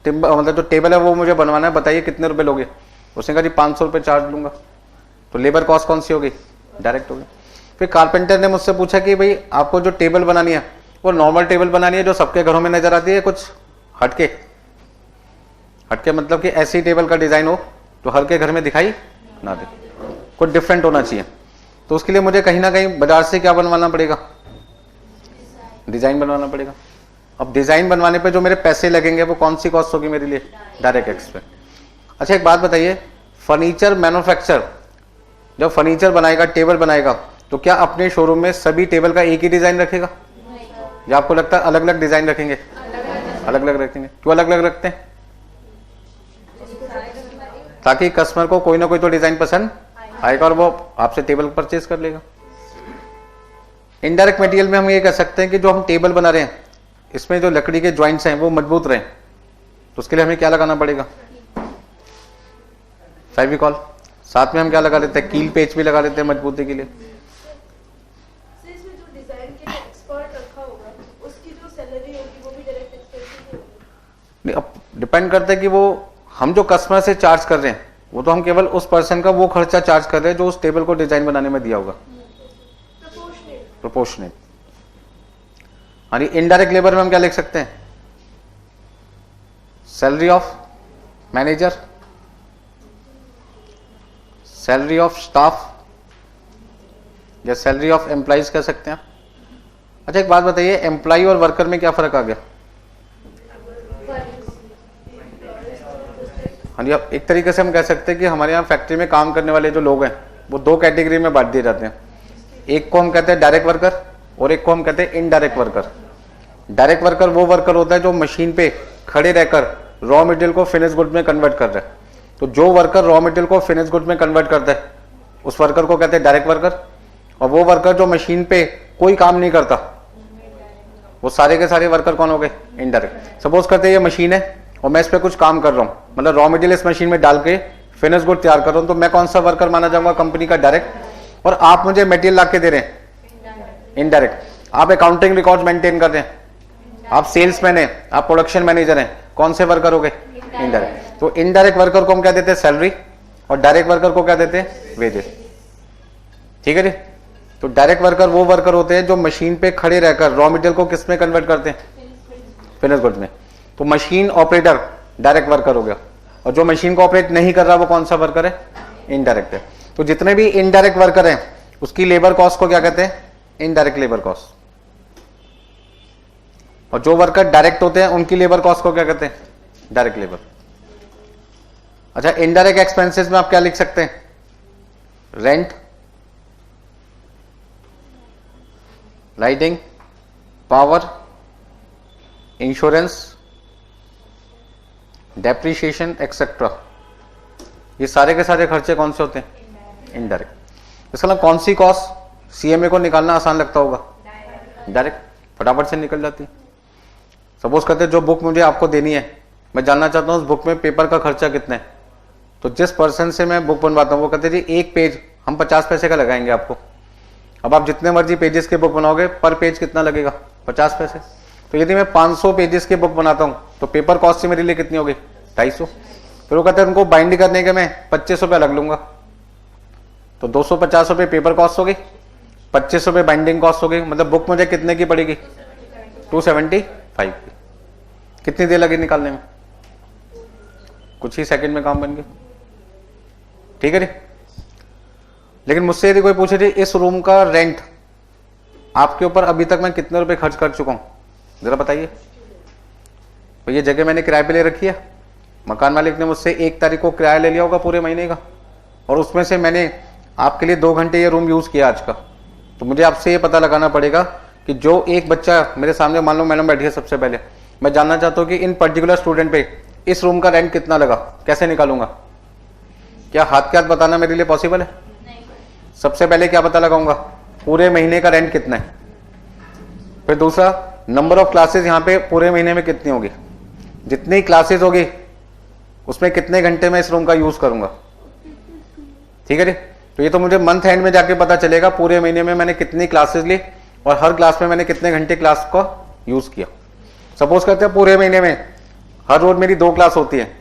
टिम्बर मतलब जो टेबल है वो मुझे बनवाना है, बताइए कितने रुपए लोगे। उसने कहा जी 500 रुपए चार्ज लूंगा। तो लेबर कॉस्ट कौन सी होगी, डायरेक्ट होगी। फिर कारपेंटर ने मुझसे पूछा कि भाई आपको जो टेबल बनानी है वो नॉर्मल टेबल बनानी है जो सबके घरों में नजर आती है, कुछ हटके, हटके मतलब कि ऐसी टेबल का डिजाइन हो जो हर के घर में दिखाई ना दे, कुछ डिफरेंट होना चाहिए। तो उसके लिए मुझे कहीं ना कहीं बाजार से क्या बनवाना पड़ेगा, डिजाइन बनवाना पड़ेगा। अब डिजाइन बनवाने पे जो मेरे पैसे लगेंगे वो कौन सी कॉस्ट होगी मेरे लिए, डायरेक्ट एक्सपेंस। अच्छा एक बात बताइए, फर्नीचर मैन्युफैक्चर जब फर्नीचर बनाएगा, टेबल बनाएगा, तो क्या अपने शोरूम में सभी टेबल का एक ही डिजाइन रखेगा, या आपको लगता है अलग अलग डिजाइन रखेंगे, अलग अलग रखेंगे। क्यों अलग अलग रखते हैं, ताकि कस्टमर को कोई ना कोई तो डिजाइन पसंद आएगा और वो आपसे टेबल परचेज कर लेगा। इनडायरेक्ट मटेरियल में हम ये कह सकते हैं कि जो हम टेबल बना रहे हैं इसमें जो लकड़ी के ज्वाइंट्स हैं वो मजबूत रहें, तो उसके लिए हमें क्या लगाना पड़ेगा, फेविकॉल। साथ में हम क्या लगा लेते हैं, कील पेच भी लगा लेते हैं मजबूती के लिए। इसमें जो डिजाइन के लिए एक्सपर्ट रखा होगा उसकी जो सैलरी होगी वो भी डायरेक्ट एक्सपेंसिव होगी। नहीं, अब डिपेंड करता है कि वो हम जो कस्टमर से चार्ज कर रहे हैं वो तो हम केवल उस पर्सन का वो खर्चा चार्ज कर रहे हैं जो उस टेबल को डिजाइन बनाने में दिया होगा, प्रोपोर्शनेट। यानी इनडायरेक्ट लेबर में हम क्या लिख सकते हैं, salary of manager, salary of staff या सैलरी ऑफ एम्प्लॉइज कह सकते हैं। अच्छा एक बात बताइए, एम्प्लॉय और वर्कर में क्या फर्क आ गया। हाँ जी, अब एक तरीके से हम कह सकते हैं कि हमारे यहाँ फैक्ट्री में काम करने वाले जो लोग हैं वो 2 कैटेगरी में बांट दिए जाते हैं। एक को हम कहते हैं डायरेक्ट वर्कर और एक को हम कहते हैं इनडायरेक्ट वर्कर। डायरेक्ट वर्कर वो वर्कर होता है जो मशीन पे खड़े रहकर रॉ मटेरियल को फिनिश गुड में कन्वर्ट कर रहा है। तो जो वर्कर रॉ मटेरियल को फिनिश गुड में कन्वर्ट करता है उस वर्कर को कहते हैं डायरेक्ट वर्कर। और वो वर्कर जो मशीन पे कोई काम नहीं करता, वो सारे के सारे वर्कर कौन हो गए, इनडायरेक्ट। सपोज करते हैं ये मशीन है और मैं इस पर कुछ काम कर रहा हूँ, मतलब रॉ मटेरियल इस मशीन में डाल के फिनिश गुड तैयार कर रहा हूँ, तो मैं कौन सा वर्कर माना जाऊंगा, कंपनी का डायरेक्ट। और आप मुझे मटेरियल ला के दे रहे हैं, इनडायरेक्ट। आप अकाउंटिंग रिकॉर्ड मेंटेन कर रहे हैं, आप सेल्समैन है, आप प्रोडक्शन मैनेजर हैं, कौन से वर्कर हो गए, इनडायरेक्ट। तो इनडायरेक्ट वर्कर को हम क्या देते हैं, सैलरी, और डायरेक्ट वर्कर को क्या देते हैं, वेजेस। ठीक है जी। तो डायरेक्ट वर्कर वो वर्कर होते हैं जो मशीन पे खड़े रहकर रॉ मटेरियल को किस में कन्वर्ट करते हैं, फिनिश गुड्स में। तो मशीन ऑपरेटर डायरेक्ट वर्कर हो गया, और जो मशीन को ऑपरेट नहीं कर रहा वो कौन सा वर्कर है, इनडायरेक्ट है। तो जितने भी इनडायरेक्ट वर्कर हैं उसकी लेबर कॉस्ट को क्या कहते हैं, इनडायरेक्ट लेबर कॉस्ट। और जो वर्कर डायरेक्ट होते हैं उनकी लेबर कॉस्ट को क्या कहते हैं, डायरेक्ट लेबर। अच्छा, इनडायरेक्ट एक्सपेंसेस में आप क्या लिख सकते हैं, rent, lighting, power, insurance, depreciation etcetera, ये सारे के सारे खर्चे कौन से होते हैं? इनडायरेक्ट। इसका मतलब कौन सी कॉस्ट सीएमए को निकालना आसान लगता होगा? डायरेक्ट, फटाफट से निकल जाती है। सपोज करते जो बुक मुझे आपको देनी है, मैं जानना चाहता हूँ उस बुक में पेपर का खर्चा कितना है, तो जिस पर्सन से मैं बुक बनवाता हूँ वो कहते जी एक पेज हम 50 पैसे का लगाएंगे आपको। अब आप जितने मर्जी पेजेस के बुक बनाओगे, पर पेज कितना लगेगा? 50 पैसे। तो यदि मैं 500 पेजेस के बुक बनाता हूँ तो पेपर कॉस्ट से मेरे लिए कितनी होगी? 250। फिर वो कहते हैं उनको बाइंड करने के मैं 25 रुपये अलग लूंगा, तो 250 रुपये पेपर कॉस्ट होगी, 25 रुपये बाइंडिंग कॉस्ट होगी, मतलब बुक मुझे कितने की पड़ेगी? 275 की। कितनी देर लगी निकालने में? कुछ ही सेकंड में काम बन गया, ठीक है जी। लेकिन मुझसे यदि कोई पूछे जी इस रूम का रेंट आपके ऊपर अभी तक मैं कितने रुपए खर्च कर चुका हूं, जरा बताइए। तो ये जगह मैंने किराए पे ले रखी है, मकान मालिक ने मुझसे 1 तारीख को किराया ले लिया होगा पूरे महीने का, और उसमें से मैंने आपके लिए 2 घंटे ये रूम यूज किया आज का। तो मुझे आपसे ये पता लगाना पड़ेगा कि जो एक बच्चा मेरे सामने, मान लो मैडम बैठी है, सबसे पहले मैं जानना चाहता हूँ कि इन पर्टिकुलर स्टूडेंट पे इस रूम का रेंट कितना लगा, कैसे निकालूंगा? क्या हाथ के हाथ बताना मेरे लिए पॉसिबल है? सबसे पहले क्या पता लगाऊंगा? पूरे महीने का रेंट कितना है। फिर दूसरा, नंबर ऑफ क्लासेस यहाँ पे पूरे महीने में कितनी होगी, जितनी क्लासेस होगी उसमें कितने घंटे में इस रूम का यूज करूंगा, ठीक है जी। तो ये तो मुझे मंथ एंड में जाके पता चलेगा पूरे महीने में मैंने कितनी क्लासेस ली और हर क्लास में मैंने कितने घंटे क्लास का यूज किया। सपोज करते हैं पूरे महीने में हर रोज मेरी 2 क्लास होती है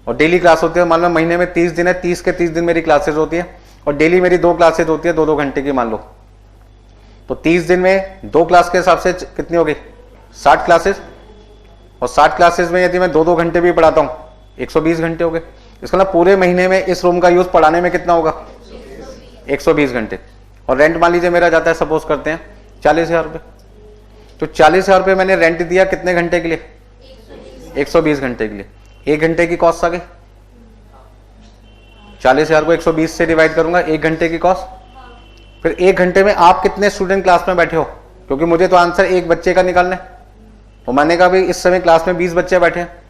और डेली क्लास होती है, मान लो महीने में 30 दिन है, 30 के 30 दिन मेरी क्लासेस होती है और डेली मेरी 2 क्लासेस होती है 2-2 घंटे की, मान लो। तो 30 दिन में 2 क्लास के हिसाब से कितनी होगी? 60 क्लासेस, और 60 क्लासेस में यदि मैं 2-2 घंटे भी पढ़ाता हूँ 120 घंटे हो गए। इसका मतलब पूरे महीने में इस रूम का यूज पढ़ाने में कितना होगा? 120 घंटे। और रेंट मान लीजिए मेरा जाता है, सपोज करते हैं 40,000 रुपये, तो 40,000 रुपये मैंने रेंट दिया कितने घंटे के लिए? 120 घंटे के लिए। 1 घंटे की कॉस्ट आ गई, 40,000 को 120 से डिवाइड करूंगा, 1 घंटे की कॉस्ट। फिर 1 घंटे में आप कितने स्टूडेंट क्लास में बैठे हो, क्योंकि मुझे तो आंसर एक बच्चे का निकालना है। तो मैंने कहा भाई इस समय क्लास में 20 बच्चे बैठे हैं,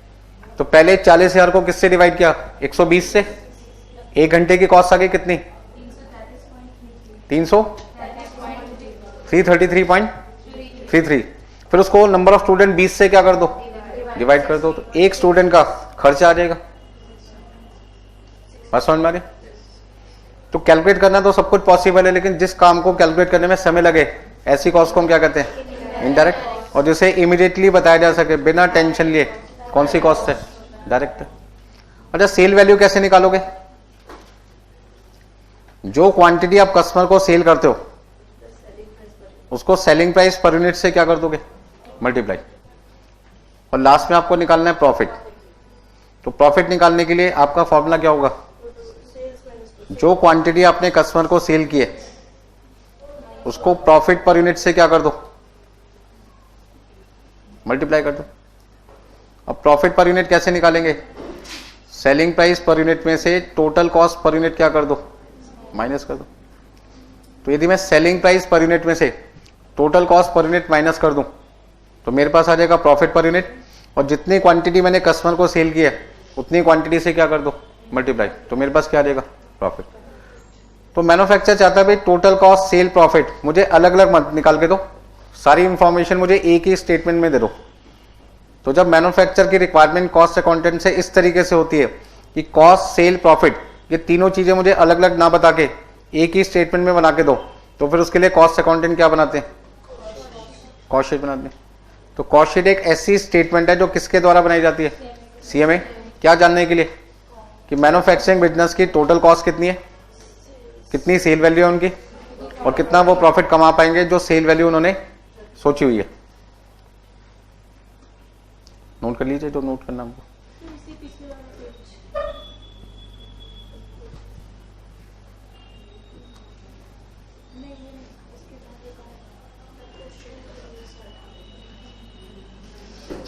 तो पहले 40,000 को किससे डिवाइड किया? 120 से। 1 घंटे की कॉस्ट आ गई कितनी? 333.33। फिर उसको नंबर ऑफ स्टूडेंट 20 से क्या कर दो? डिवाइड कर दो, तो एक स्टूडेंट का खर्च आ जाएगा। बात समझ में आ रही? तो कैलकुलेट करना तो सब कुछ पॉसिबल है, लेकिन जिस काम को कैलकुलेट करने में समय लगे ऐसी कॉस्ट को हम क्या कहते हैं? इनडायरेक्ट। और जिसे इमीडिएटली बताया जा सके बिना टेंशन लिए, कौन सी कॉस्ट है? डायरेक्ट। अच्छा, सेल वैल्यू कैसे निकालोगे? जो क्वांटिटी आप कस्टमर को सेल करते हो उसको सेलिंग प्राइस पर यूनिट से क्या कर दोगे? मल्टीप्लाई। और लास्ट में आपको निकालना है प्रॉफिट। तो प्रॉफिट निकालने के लिए आपका फॉर्मूला क्या होगा? जो क्वांटिटी आपने कस्टमर को सेल की है उसको प्रॉफिट पर यूनिट से क्या कर दो? मल्टीप्लाई कर दो। अब प्रॉफिट पर यूनिट कैसे निकालेंगे? सेलिंग प्राइस पर यूनिट में से टोटल कॉस्ट पर यूनिट क्या कर दो? माइनस कर दो। तो यदि मैं सेलिंग प्राइस पर यूनिट में से total cost per unit minus कर दूं तो मेरे पास आ जाएगा प्रॉफिट पर यूनिट, और जितनी क्वांटिटी मैंने कस्टमर को सेल की है उतनी क्वांटिटी से क्या कर दो? मल्टीप्लाई। तो मेरे पास क्या आ जाएगा? प्रॉफिट। तो मैन्युफैक्चरर चाहता है भाई टोटल कॉस्ट, सेल, प्रॉफिट मुझे अलग अलग मत निकाल के दो, सारी इंफॉर्मेशन मुझे एक ही स्टेटमेंट में दे दो। तो जब मैन्युफैक्चरर की रिक्वायरमेंट कॉस्ट अकाउंटेंट से इस तरीके से होती है कि कॉस्ट, सेल, प्रॉफिट ये तीनों चीजें मुझे अलग अलग ना बता के एक ही स्टेटमेंट में बना के दो, तो फिर उसके लिए कॉस्ट अकाउंटेंट क्या बनाते हैं? कॉस्ट शीट बनाते हैं। तो कॉस्ट शीट एक ऐसी स्टेटमेंट है जो किसके द्वारा बनाई जाती है? सीएमए। क्या जानने के लिए? कि मैन्युफैक्चरिंग बिजनेस की टोटल कॉस्ट कितनी है, कितनी सेल वैल्यू है उनकी, और कितना वो प्रॉफिट कमा पाएंगे जो सेल वैल्यू उन्होंने सोची हुई है। नोट कर लीजिए जो नोट करना हमको।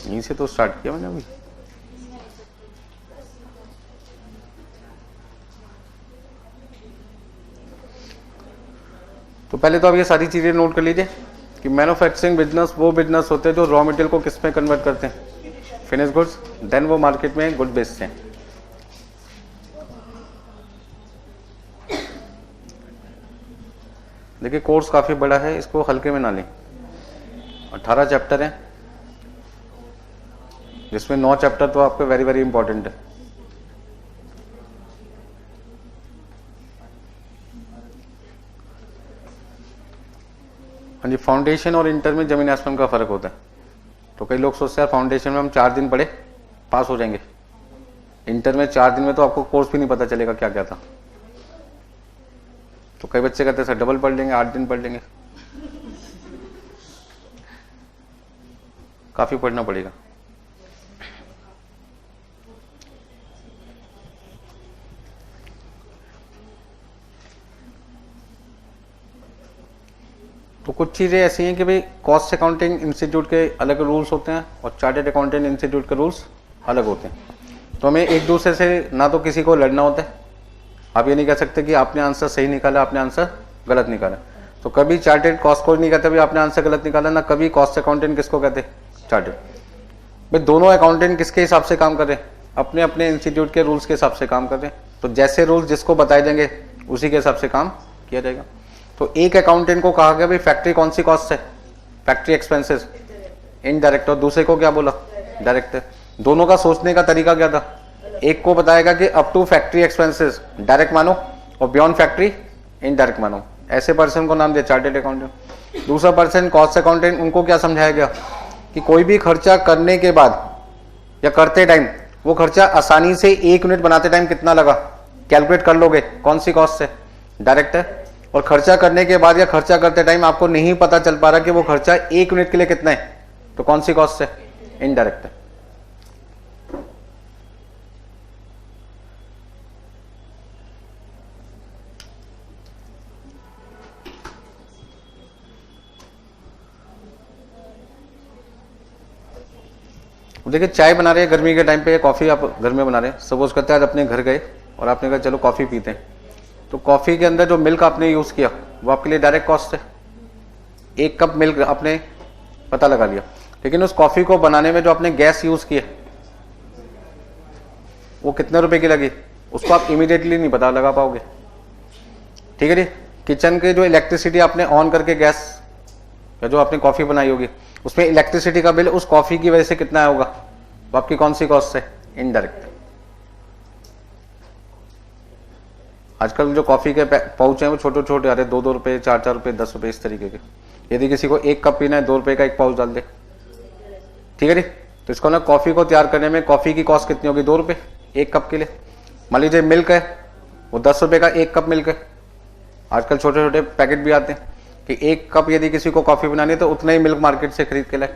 यहीं से तो स्टार्ट किया मैंने अभी। तो पहले तो आप ये सारी चीज़ें नोट कर लीजिए कि मैन्युफैक्चरिंग बिजनेस वो बिजनेस होते हैं जो रॉ मटेरियल को किस में कन्वर्ट करते हैं, फिनिश गुड्स, देन वो मार्केट में गुड बेचते हैं। देखिए कोर्स काफ़ी बड़ा है, इसको हल्के में ना लें। 18 चैप्टर हैं, जिसमें 9 चैप्टर तो आपके वेरी वेरी इंपॉर्टेंट है। हाँ जी, फाउंडेशन और इंटर में जमीन आसमान का फर्क होता है। तो कई लोग सोचते हैं फाउंडेशन में हम 4 दिन पढ़े पास हो जाएंगे, इंटर में 4 दिन में तो आपको कोर्स भी नहीं पता चलेगा क्या क्या था। तो कई बच्चे कहते हैं सर डबल पढ़ लेंगे, 8 दिन पढ़ लेंगे। काफी पढ़ना पड़ेगा। तो कुछ चीज़ें ऐसी हैं कि भाई कॉस्ट अकाउंटिंग इंस्टीट्यूट के अलग रूल्स होते हैं और चार्टर्ड अकाउंटेंट इंस्टीट्यूट के रूल्स अलग होते हैं। तो हमें एक दूसरे से ना तो किसी को लड़ना होता है, आप ये नहीं कह सकते कि आपने आंसर सही निकाला, आपने आंसर गलत निकाला। तो कभी चार्टर्ड कॉस्ट को नहीं कहते भाई आपने आंसर गलत निकाला, ना कभी कॉस्ट अकाउंटेंट किसको कहते, चार्टर्ड। भाई दोनों अकाउंटेंट किसके हिसाब से काम कर रहे हैं, अपने अपने इंस्टीट्यूट के रूल्स के हिसाब से काम कर रहे हैं। तो जैसे रूल्स जिसको बताए जाएंगे उसी के हिसाब से काम किया जाएगा। तो एक अकाउंटेंट को कहा गया भाई फैक्ट्री कौन सी कॉस्ट है, फैक्ट्री एक्सपेंसेस इनडायरेक्ट, और दूसरे को क्या बोला, डायरेक्ट। दोनों का सोचने का तरीका क्या था, एक को बताएगा कि up to factory expenses direct मानो और बियॉन्ड फैक्ट्री इनडायरेक्ट मानो। ऐसे पर्सन को नाम दिया चार्टर्ड अकाउंटेंट। दूसरा पर्सन कॉस्ट अकाउंटेंट, उनको क्या समझाया गया कि कोई भी खर्चा करने के बाद या करते टाइम वो खर्चा आसानी से 1 यूनिट बनाते टाइम कितना लगा कैलकुलेट कर लोगे, कौन सी कॉस्ट है, डायरेक्ट है। और खर्चा करने के बाद या खर्चा करते टाइम आपको नहीं पता चल पा रहा कि वो खर्चा 1 यूनिट के लिए कितना है, तो कौन सी कॉस्ट है, इनडायरेक्ट है। देखिए चाय बना रहे हैं गर्मी के टाइम पे, कॉफी आप घर में बना रहे हैं, सपोज करते हैं आज अपने घर गए और आपने कहा चलो कॉफी पीते हैं। तो कॉफी के अंदर जो मिल्क आपने यूज किया वो आपके लिए डायरेक्ट कॉस्ट है, 1 कप मिल्क आपने पता लगा लिया। लेकिन उस कॉफी को बनाने में जो आपने गैस यूज की है वो कितने रुपए की लगी, उसको आप इमीडिएटली नहीं पता लगा पाओगे। ठीक है जी, किचन के जो इलेक्ट्रिसिटी आपने ऑन करके गैस या जो आपने कॉफी बनाई होगी उसमें इलेक्ट्रिसिटी का बिल उस कॉफी की वजह से कितना आया होगा, वो आपकी कौन सी कॉस्ट है, इनडायरेक्ट। आजकल जो कॉफी के पाउच हैं वो छोटे छोटे आ रहे, 2-2 रुपए, 4-4 रुपए, 10 रुपए, इस तरीके के। यदि किसी को 1 कप पीना है 2 रुपए का 1 पाउच डाल दे। ठीक है जी, तो इसको ना कॉफी को तैयार करने में कॉफी की कॉस्ट कितनी होगी, 2 रुपए 1 कप के लिए। मान लीजिए मिल्क है वो 10 रुपए का 1 कप मिल्क है। आजकल छोटे छोटे पैकेट भी आते हैं कि 1 कप यदि किसी को कॉफी बनानी है तो उतना ही मिल्क मार्केट से खरीद के लाए।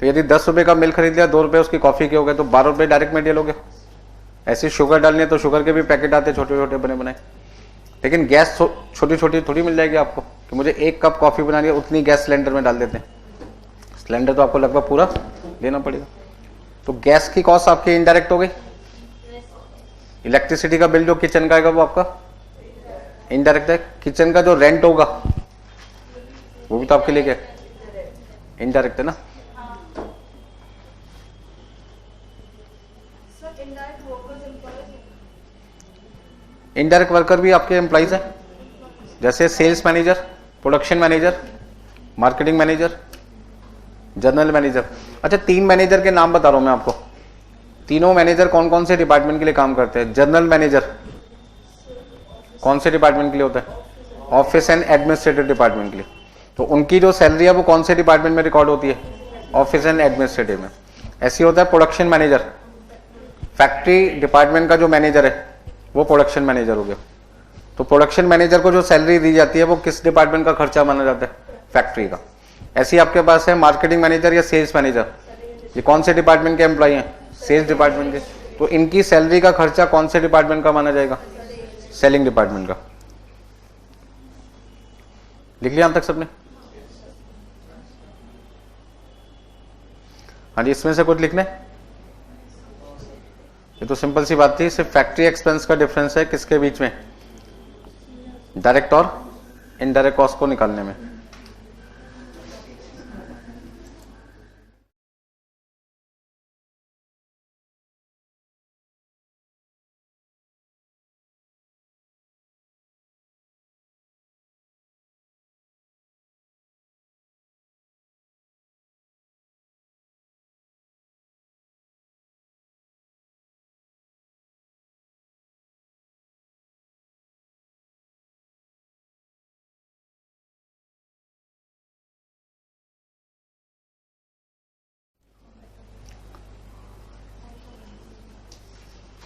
तो यदि 10 रुपए का मिल्क खरीद लिया, 2 रुपए उसकी कॉफी के हो गए, तो 12 रुपए डायरेक्ट मटेरियल हो गए। ऐसी शुगर डालनी है तो शुगर के भी पैकेट आते हैं छोटे छोटे बने बनाए। लेकिन गैस छोटी छोटी थोड़ी मिल जाएगी आपको कि मुझे 1 कप कॉफी बनानी है, उतनी गैस सिलेंडर में डाल देते हैं। सिलेंडर तो आपको लगभग पूरा देना पड़ेगा। तो गैस की कॉस्ट आपकी इनडायरेक्ट हो गई। इलेक्ट्रिसिटी का बिल जो किचन का आएगा वो आपका इनडायरेक्ट है। किचन का जो रेंट होगा वो भी तो आपके लिए क्या इनडायरेक्ट है ना। इनडायरेक्ट वर्कर भी आपके एम्प्लॉइज हैं, जैसे sales manager, production manager, marketing manager, general manager. अच्छा 3 मैनेजर के नाम बता रहा हूं मैं आपको। तीनों मैनेजर कौन कौन से डिपार्टमेंट के लिए काम करते हैं। जनरल मैनेजर कौन से डिपार्टमेंट के लिए होता है, ऑफिस एंड एडमिनिस्ट्रेटिव डिपार्टमेंट के लिए। तो उनकी जो सैलरी है वो कौन से डिपार्टमेंट में रिकॉर्ड होती है, ऑफिस एंड एडमिनिस्ट्रेटिव में। ऐसे होता है प्रोडक्शन मैनेजर, फैक्ट्री डिपार्टमेंट का जो मैनेजर है वो प्रोडक्शन मैनेजर हो गया। तो प्रोडक्शन मैनेजर को जो सैलरी दी जाती है वो किस डिपार्टमेंट का खर्चा माना जाता है, फैक्ट्री का। ऐसे ही आपके पास है मार्केटिंग मैनेजर या सेल्स मैनेजर, ये कौन से डिपार्टमेंट के एम्प्लॉय हैं, सेल्स डिपार्टमेंट के। तो इनकी सैलरी का खर्चा कौन से डिपार्टमेंट का माना जाएगा, सेलिंग डिपार्टमेंट का। लिख लिया यहां तक सबने। हाँ जी, इसमें से कुछ लिखने, ये तो सिंपल सी बात थी। सिर्फ फैक्ट्री एक्सपेंस का डिफरेंस है किसके बीच में, डायरेक्ट और इनडायरेक्ट कॉस्ट को निकालने में।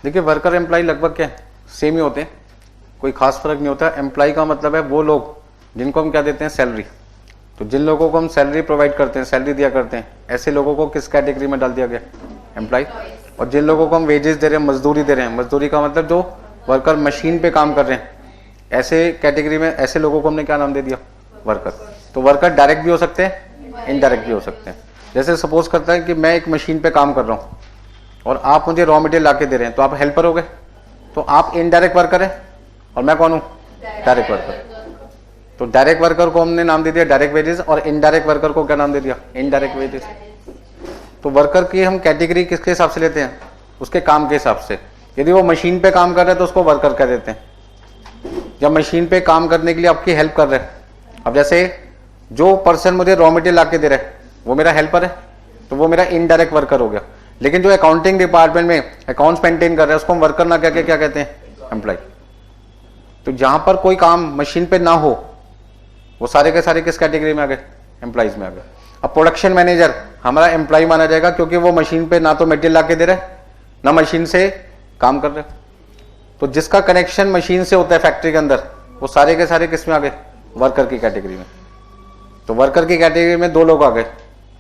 देखिए वर्कर एम्प्लॉय लगभग क्या सेम ही होते हैं, कोई खास फर्क नहीं होता। एम्प्लॉय का मतलब है वो लोग जिनको हम क्या देते हैं, सैलरी। तो जिन लोगों को हम सैलरी प्रोवाइड करते हैं, सैलरी दिया करते हैं, ऐसे लोगों को किस कैटेगरी में डाल दिया गया, एम्प्लॉय। और जिन लोगों को हम वेजेस दे रहे हैं, मजदूरी दे रहे हैं, मजदूरी का मतलब जो वर्कर मशीन पे काम कर रहे हैं, ऐसे कैटेगरी में ऐसे लोगों को हमने क्या नाम दे दिया, वर्कर। तो वर्कर डायरेक्ट भी हो सकते हैं, इनडायरेक्ट भी हो सकते हैं। जैसे सपोज करता है कि मैं एक मशीन पे काम कर रहा हूँ और आप मुझे रॉ मटेरियल ला के दे रहे हैं, तो आप हेल्पर हो गए, तो आप इनडायरेक्ट वर्कर है और मैं कौन हूँ, डायरेक्ट वर्कर। तो डायरेक्ट वर्कर को हमने नाम दे दिया डायरेक्ट वेजेस और इनडायरेक्ट वर्कर को क्या नाम दे दिया, इनडायरेक्ट वेजेस। तो वर्कर की हम कैटेगरी किसके हिसाब से लेते हैं, उसके काम के हिसाब से। यदि वो मशीन पे काम कर रहे हैं तो उसको वर्कर कह देते हैं, जब मशीन पे काम करने के लिए आपकी हेल्प कर रहे हैं। अब जैसे जो पर्सन मुझे रॉ मटेरियल ला के दे रहा है वो मेरा हेल्पर है, तो वो मेरा इनडायरेक्ट वर्कर हो गया। लेकिन जो अकाउंटिंग डिपार्टमेंट में अकाउंट्स मेंटेन कर रहे हैं उसको हम वर्कर ना कह के क्या कहते हैं, एम्प्लॉय। तो जहां पर कोई काम मशीन पे ना हो वो सारे के सारे किस कैटेगरी में आ गए, एम्प्लॉइज में आ गए। अब प्रोडक्शन मैनेजर हमारा एम्प्लॉय माना जाएगा क्योंकि वो मशीन पे ना तो मटेरियल ला के दे रहा है ना मशीन से काम कर रहे। तो जिसका कनेक्शन मशीन से होता है फैक्ट्री के अंदर, वो सारे के सारे किस में आ गए, वर्कर की कैटेगरी में। तो वर्कर की कैटेगरी में दो लोग आ गए,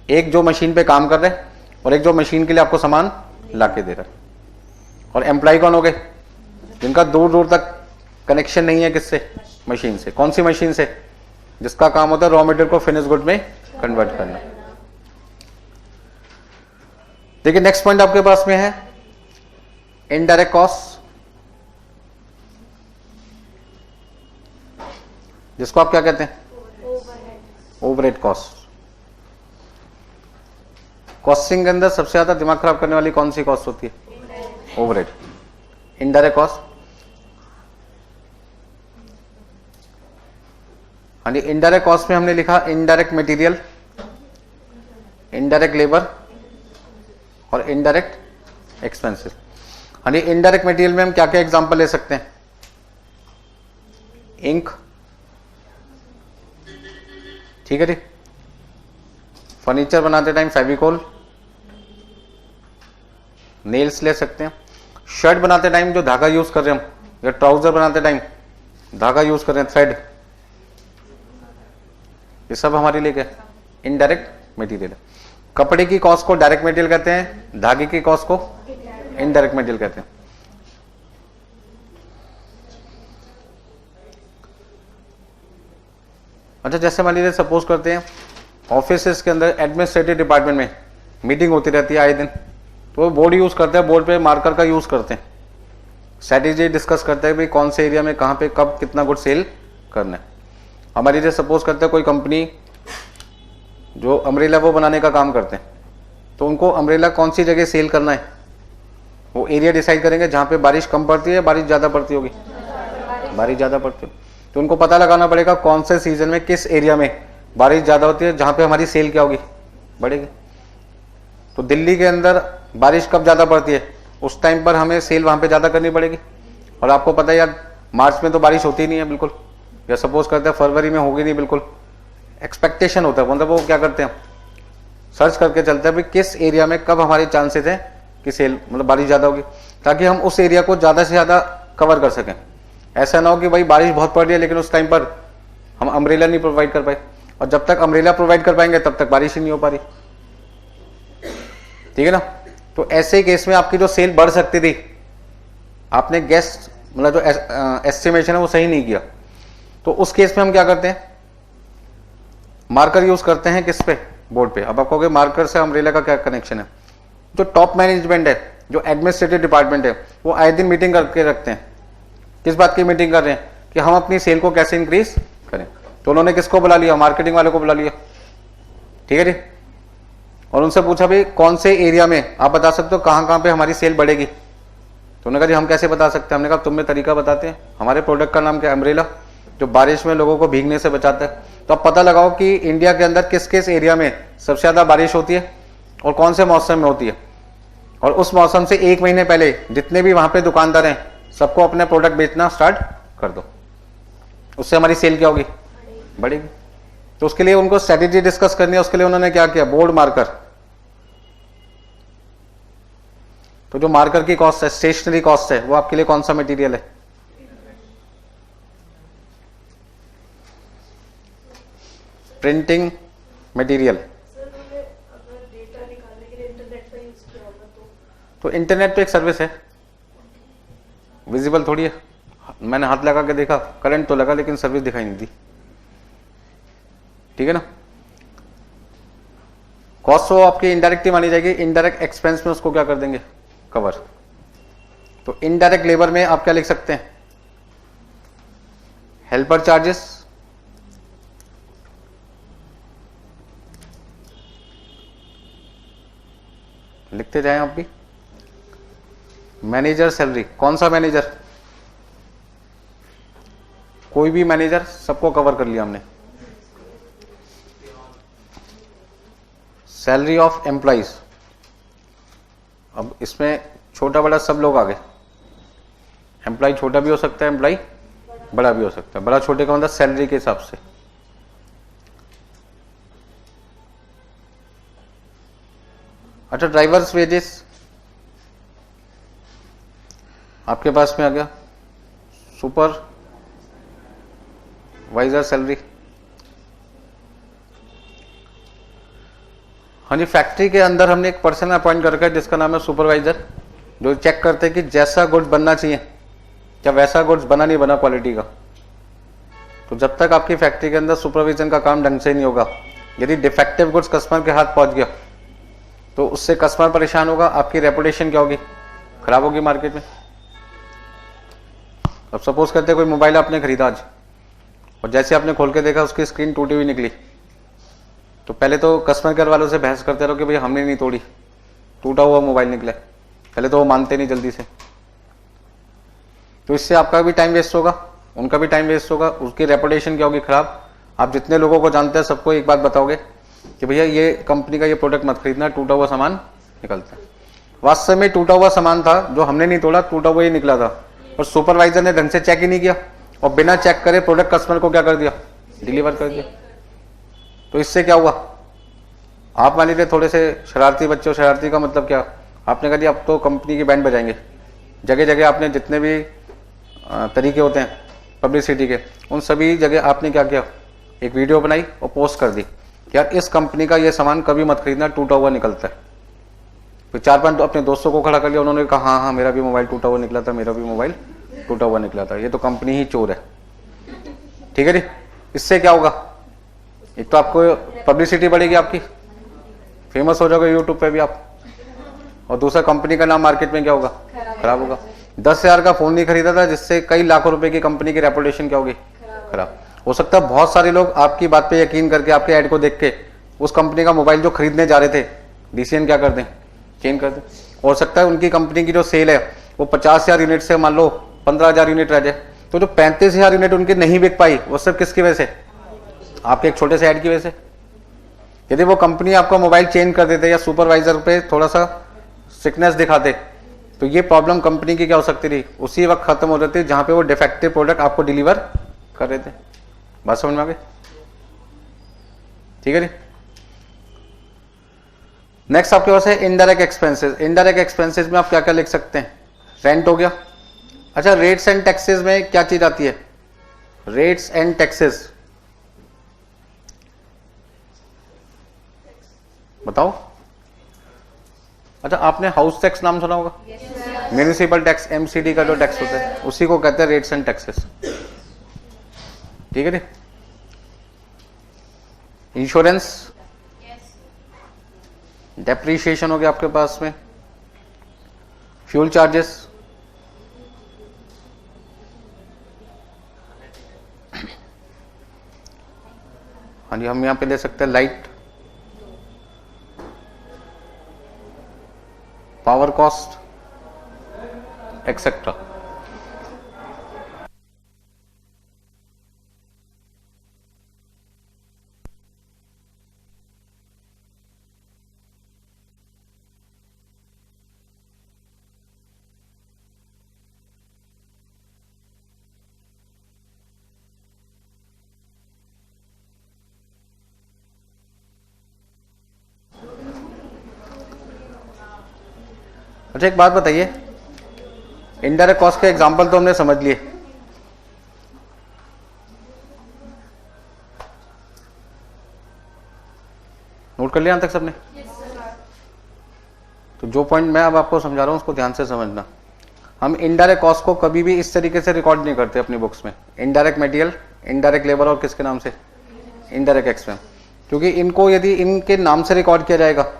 एक जो मशीन पे काम कर रहे हैं और एक जो मशीन के लिए आपको सामान ला के दे रहा है। और एम्प्लॉय कौन हो गए, जिनका दूर दूर तक कनेक्शन नहीं है किससे, मशीन से। कौन सी मशीन से, जिसका काम होता है रॉ मटेरियल को फिनिश गुड में कन्वर्ट करना। देखिए नेक्स्ट पॉइंट आपके पास में है इनडायरेक्ट कॉस्ट, जिसको आप क्या कहते हैं, ओवरहेड कॉस्ट। कॉस्टिंग के अंदर सबसे ज्यादा दिमाग खराब करने वाली कौन सी कॉस्ट होती है, ओवरहेड। इनडायरेक्ट कॉस्ट, हाँ जी, इनडायरेक्ट कॉस्ट में हमने लिखा इनडायरेक्ट मटेरियल, इनडायरेक्ट लेबर और इनडायरेक्ट एक्सपेंसेस। हाँ जी, इनडायरेक्ट मटेरियल में हम क्या क्या एग्जांपल ले सकते हैं, इंक, ठीक है जी, फर्नीचर बनाते टाइम फेविकोल, नेल्स ले सकते हैं, शर्ट बनाते टाइम जो धागा यूज कर रहे हैं हम, या ट्राउजर बनाते टाइम धागा यूज कर रहे हैं, थ्रेड, ये सब हमारे लिए क्या इनडायरेक्ट मटेरियल है। कपड़े की कॉस्ट को डायरेक्ट मटेरियल कहते हैं, धागे की कॉस्ट को इनडायरेक्ट मटेरियल कहते हैं। अच्छा, जैसे मान लीजिए सपोज करते हैं ऑफिस के अंदर एडमिनिस्ट्रेटिव डिपार्टमेंट में मीटिंग होती रहती है आए दिन, तो वो बोर्ड यूज करते हैं, बोर्ड पे मार्कर का यूज करते हैं, स्ट्रेटेजी डिस्कस करते हैं भाई कौन से एरिया में कहाँ पे कब कितना गुड सेल करना है। हमारी जैसे सपोज करते हैं कोई कंपनी जो अम्ब्रेला वो बनाने का काम करते हैं, तो उनको अम्ब्रेला कौन सी जगह सेल करना है, वो एरिया डिसाइड करेंगे जहाँ पे बारिश कम पड़ती है, बारिश ज़्यादा पड़ती होगी, बारिश ज़्यादा पड़ती है, तो उनको पता लगाना पड़ेगा कौन से सीजन में किस एरिया में बारिश ज़्यादा होती है, जहाँ पे हमारी सेल क्या होगी, बढ़ेगी। तो दिल्ली के अंदर बारिश कब ज़्यादा पड़ती है, उस टाइम पर हमें सेल वहाँ पे ज़्यादा करनी पड़ेगी। और आपको पता है यार मार्च में तो बारिश होती नहीं है बिल्कुल, या सपोज करते हैं फरवरी में होगी नहीं बिल्कुल, एक्सपेक्टेशन होता है, मतलब वो क्या करते हैं सर्च करके चलते हैं भाई किस एरिया में कब हमारे चांसेस हैं कि सेल मतलब बारिश ज़्यादा होगी, ताकि हम उस एरिया को ज़्यादा से ज़्यादा कवर कर सकें। ऐसा ना हो कि भाई बारिश बहुत पड़ रही है लेकिन उस टाइम पर हम अम्ब्रेला नहीं प्रोवाइड कर पाए, और जब तक अम्ब्रेला प्रोवाइड कर पाएंगे तब तक बारिश ही नहीं हो पा रही, ठीक है ना। तो ऐसे केस में आपकी जो सेल बढ़ सकती थी, आपने गेस्ट मतलब जो एस्टिमेशन है वो सही नहीं किया, तो उस केस में हम क्या करते हैं, मार्कर यूज करते हैं किस पे, बोर्ड पे। अब आप कहोगे मार्कर से अम्ब्रेला का क्या कनेक्शन है, जो टॉप मैनेजमेंट है, जो एडमिनिस्ट्रेटिव डिपार्टमेंट है, वो आए दिन मीटिंग करके रखते हैं। किस बात की मीटिंग कर रहे हैं कि हम अपनी सेल को कैसे इंक्रीज करें। तो उन्होंने किसको बुला लिया, मार्केटिंग वाले को बुला लिया, ठीक है जी, और उनसे पूछा भाई कौन से एरिया में आप बता सकते हो कहाँ कहाँ पे हमारी सेल बढ़ेगी। तो उन्होंने कहा जी हम कैसे बता सकते हैं। हमने कहा तुम्हें तरीका बताते हैं, हमारे प्रोडक्ट का नाम क्या है, अम्ब्रेला, जो बारिश में लोगों को भीगने से बचाता है। तो आप पता लगाओ कि इंडिया के अंदर किस किस एरिया में सबसे ज़्यादा बारिश होती है और कौन से मौसम में होती है, और उस मौसम से 1 महीने पहले जितने भी वहाँ पे दुकानदार हैं सबको अपने प्रोडक्ट बेचना स्टार्ट कर दो, उससे हमारी सेल क्या होगी, बढ़ेगी। तो उसके लिए उनको स्ट्रेटेजी डिस्कस करनी है, उसके लिए उन्होंने क्या किया, बोर्ड मार्कर। तो जो मार्कर की कॉस्ट है, स्टेशनरी कॉस्ट है, वो आपके लिए कौन सा मटेरियल है, प्रिंटिंग मटेरियल। तो इंटरनेट तो एक सर्विस है, विजिबल थोड़ी है। मैंने हाथ लगा के देखा, करंट तो लगा लेकिन सर्विस दिखाई नहीं दी, ठीक है ना। कॉस्ट तो आपकी इनडायरेक्ट ही मानी जाएगी, इनडायरेक्ट एक्सपेंस में उसको क्या कर देंगे, कवर। तो इनडायरेक्ट लेबर में आप क्या लिख सकते हैं, हेल्पर चार्जेस, लिखते जाएं आप भी। मैनेजर सैलरी, कौन सा मैनेजर, कोई भी मैनेजर, सबको कवर कर लिया हमने। सैलरी ऑफ एम्प्लॉइज, अब इसमें छोटा बड़ा सब लोग आ गए। एम्प्लॉय छोटा भी हो सकता है, एम्प्लॉय बड़ा भी हो सकता है। बड़ा छोटे का मतलब सैलरी के हिसाब से। अच्छा, ड्राइवर्स वेजेस आपके पास में आ गया। सुपर वाइजर सैलरी, हाँ जी, फैक्ट्री के अंदर हमने एक पर्सन अपॉइंट कर रखा है जिसका नाम है सुपरवाइजर, जो चेक करते हैं कि जैसा गुड्स बनना चाहिए क्या वैसा गुड्स बना नहीं बना क्वालिटी का। तो जब तक आपकी फैक्ट्री के अंदर सुपरविजन का काम ढंग से नहीं होगा, यदि डिफेक्टिव गुड्स कस्टमर के हाथ पहुंच गया तो उससे कस्टमर परेशान होगा, आपकी रेपुटेशन क्या होगी, खराब होगी मार्केट में। अब सपोज करते हैं कोई मोबाइल आपने खरीदा आज, और जैसे आपने खोल के देखा उसकी स्क्रीन टूटी हुई निकली, तो पहले तो कस्टमर केयर वालों से बहस करते रहो कि भैया हमने नहीं तोड़ी, टूटा हुआ मोबाइल निकला। पहले तो वो मानते नहीं जल्दी से। तो इससे आपका भी टाइम वेस्ट होगा, उनका भी टाइम वेस्ट होगा, उसकी रेपुटेशन क्या होगी, खराब। आप जितने लोगों को जानते हैं सबको एक बात बताओगे कि भैया ये कंपनी का ये प्रोडक्ट मत खरीदना, टूटा हुआ सामान निकलता है। वास्तव में टूटा हुआ सामान था जो हमने नहीं तोड़ा, टूटा हुआ ही निकला था, और सुपरवाइजर ने ढंग से चेक ही नहीं किया, और बिना चेक करे प्रोडक्ट कस्टमर को क्या कर दिया, डिलीवर कर दिया। तो इससे क्या हुआ, आप मान लीजिए थोड़े से शरारती बच्चे हो। शरारती का मतलब क्या, आपने कहा दिया अब तो कंपनी की बैंड बजाएंगे। जगह जगह आपने जितने भी तरीके होते हैं पब्लिसिटी के, उन सभी जगह आपने क्या किया, एक वीडियो बनाई और पोस्ट कर दी कि यार इस कंपनी का ये सामान कभी मत खरीदना, टूटा हुआ निकलता है। फिर 4-5 अपने दोस्तों को खड़ा कर लिया, उन्होंने कहा हाँ हाँ मेरा भी मोबाइल टूटा हुआ निकला था, मेरा भी मोबाइल टूटा हुआ निकला था, ये तो कंपनी ही चोर है। ठीक है जी। इससे क्या होगा, एक तो आपको पब्लिसिटी बढ़ेगी, आपकी फेमस हो जाओगे यूट्यूब पे भी आप, और दूसरा कंपनी का नाम मार्केट में क्या होगा, खराब होगा। 10,000 का फोन नहीं खरीदा था जिससे कई लाखों रुपए की कंपनी की रेपुटेशन क्या होगी, खराब। हो सकता है बहुत सारे लोग आपकी बात पे यकीन करके आपके ऐड को देख के उस कंपनी का मोबाइल जो खरीदने जा रहे थे डीसीएन क्या कर दें, चेंज कर दें। हो सकता है उनकी कंपनी की जो सेल है वो 50,000 यूनिट से मान लो 15,000 यूनिट रह जाए, तो जो 35,000 यूनिट उनकी नहीं बिक पाई वो सिर्फ किसकी वजह से, आपके एक छोटे से ऐड की वजह से। यदि वो कंपनी आपका मोबाइल चेंज कर देते या सुपरवाइजर पे थोड़ा सा सिकनेस दिखाते, तो ये प्रॉब्लम कंपनी की क्या हो सकती थी, उसी वक्त खत्म हो जाती जहां पे वो डिफेक्टिव प्रोडक्ट आपको डिलीवर कर रहे थे। बात समझ में आ गई, ठीक है जी। नेक्स्ट आपके पास है इनडायरेक्ट एक्सपेंसेस। इनडायरेक्ट एक्सपेंसेस में आप क्या क्या लिख सकते हैं, रेंट हो गया। अच्छा, रेट्स एंड टैक्सेस में क्या चीज आती है, रेट्स एंड टैक्सेस बताओ। अच्छा, आपने हाउस टैक्स नाम सुना होगा, म्यूनिसिपल टैक्स, एमसीडी का जो टैक्स होता है उसी को कहते हैं रेट्स एंड टैक्सेस। ठीक है जी। इंश्योरेंस, डेप्रीशिएशन हो गया आपके पास में, फ्यूल चार्जेस, हाँ जी, हम यहाँ पे ले सकते हैं लाइट, पावर कॉस्ट एक्सेट्रा। अच्छा एक बात बताइए, इनडायरेक्ट कॉस्ट के एग्जांपल तो हमने समझ लिए, नोट कर लिया यहां तक सबने? तो जो पॉइंट मैं अब आपको समझा रहा हूं उसको ध्यान से समझना। हम इनडायरेक्ट कॉस्ट को कभी भी इस तरीके से रिकॉर्ड नहीं करते अपनी बुक्स में, इनडायरेक्ट मटेरियल, इनडायरेक्ट लेबर और किसके नाम से, इनडायरेक्ट एक्सपेंस, क्योंकि इनको यदि इनके नाम से रिकॉर्ड किया जाएगा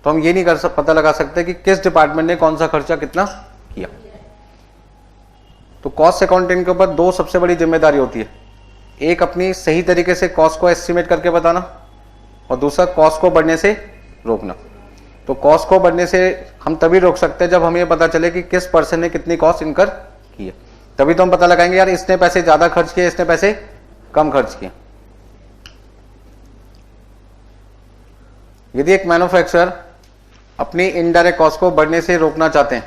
तो हम ये नहीं पता लगा सकते कि किस डिपार्टमेंट ने कौन सा खर्चा कितना किया। तो कॉस्ट अकाउंटिंग के ऊपर दो सबसे बड़ी जिम्मेदारी होती है, एक अपनी सही तरीके से कॉस्ट को एस्टिमेट करके बताना और दूसरा कॉस्ट को बढ़ने से रोकना। तो कॉस्ट को बढ़ने से हम तभी रोक सकते हैं जब हमें पता चले कि किस पर्सन ने कितनी कॉस्ट इनकर की है, तभी तो हम पता लगाएंगे यार इसने पैसे ज्यादा खर्च किए, इसने पैसे कम खर्च किए। यदि एक मैन्युफैक्चरर अपनी इनडायरेक्ट कॉस्ट को बढ़ने से रोकना चाहते हैं,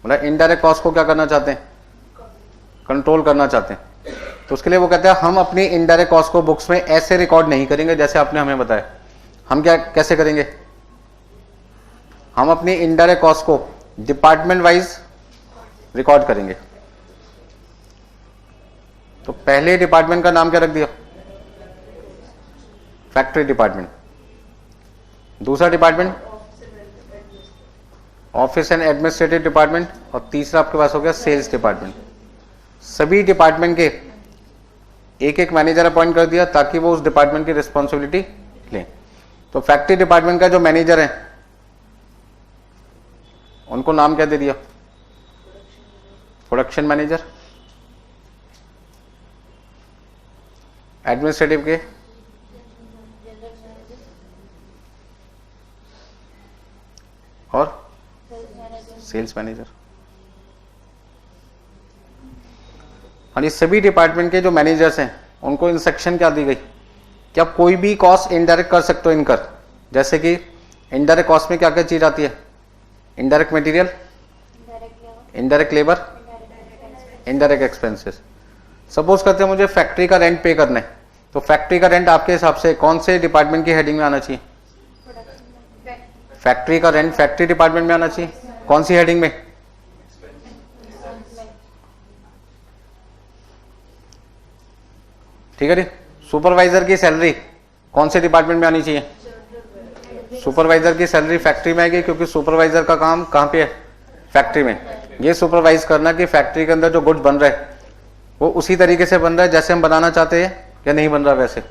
मतलब इनडायरेक्ट कॉस्ट को क्या करना चाहते हैं, कंट्रोल करना चाहते हैं, तो उसके लिए वो कहते हैं हम अपनी इनडायरेक्ट कॉस्ट को बुक्स में ऐसे रिकॉर्ड नहीं करेंगे जैसे आपने हमें बताया। हम क्या कैसे करेंगे, हम अपनी इनडायरेक्ट कॉस्ट को डिपार्टमेंट वाइज रिकॉर्ड करेंगे। तो पहले डिपार्टमेंट का नाम क्या रख दिया, फैक्ट्री डिपार्टमेंट, दूसरा department office and administrative department और तीसरा आपके पास हो गया सेल्स डिपार्टमेंट। सभी डिपार्टमेंट के एक एक मैनेजर अपॉइंट कर दिया ताकि वो उस डिपार्टमेंट की रिस्पॉन्सिबिलिटी लें। तो फैक्ट्री डिपार्टमेंट का जो मैनेजर है उनको नाम क्या दे दिया, प्रोडक्शन मैनेजर। एडमिनिस्ट्रेटिव के और सेल्स मैनेजर। और ये सभी डिपार्टमेंट के जो मैनेजर्स हैं उनको इंस्ट्रक्शन क्या दी गई कि आप कोई भी कॉस्ट इनडायरेक्ट कर सकते हो इनकर, जैसे कि इनडायरेक्ट कॉस्ट में क्या क्या चीज आती है, indirect material, indirect labour, indirect expenses. Suppose करते हैं मुझे फैक्ट्री का रेंट पे करना है, तो फैक्ट्री का रेंट आपके हिसाब से कौन से डिपार्टमेंट की हेडिंग में आना चाहिए, फैक्ट्री का रेंट फैक्ट्री डिपार्टमेंट में आना चाहिए, कौन सी हेडिंग में, ठीक है जी। सुपरवाइजर की सैलरी कौन से डिपार्टमेंट में आनी चाहिए, सुपरवाइजर की सैलरी फैक्ट्री में आएगी क्योंकि सुपरवाइजर का काम कहां पे है, फैक्ट्री में। ये सुपरवाइज करना कि फैक्ट्री के अंदर जो गुड्स बन रहा है वो उसी तरीके से बन रहा है जैसे हम बनाना चाहते हैं या नहीं बन रहा वैसे।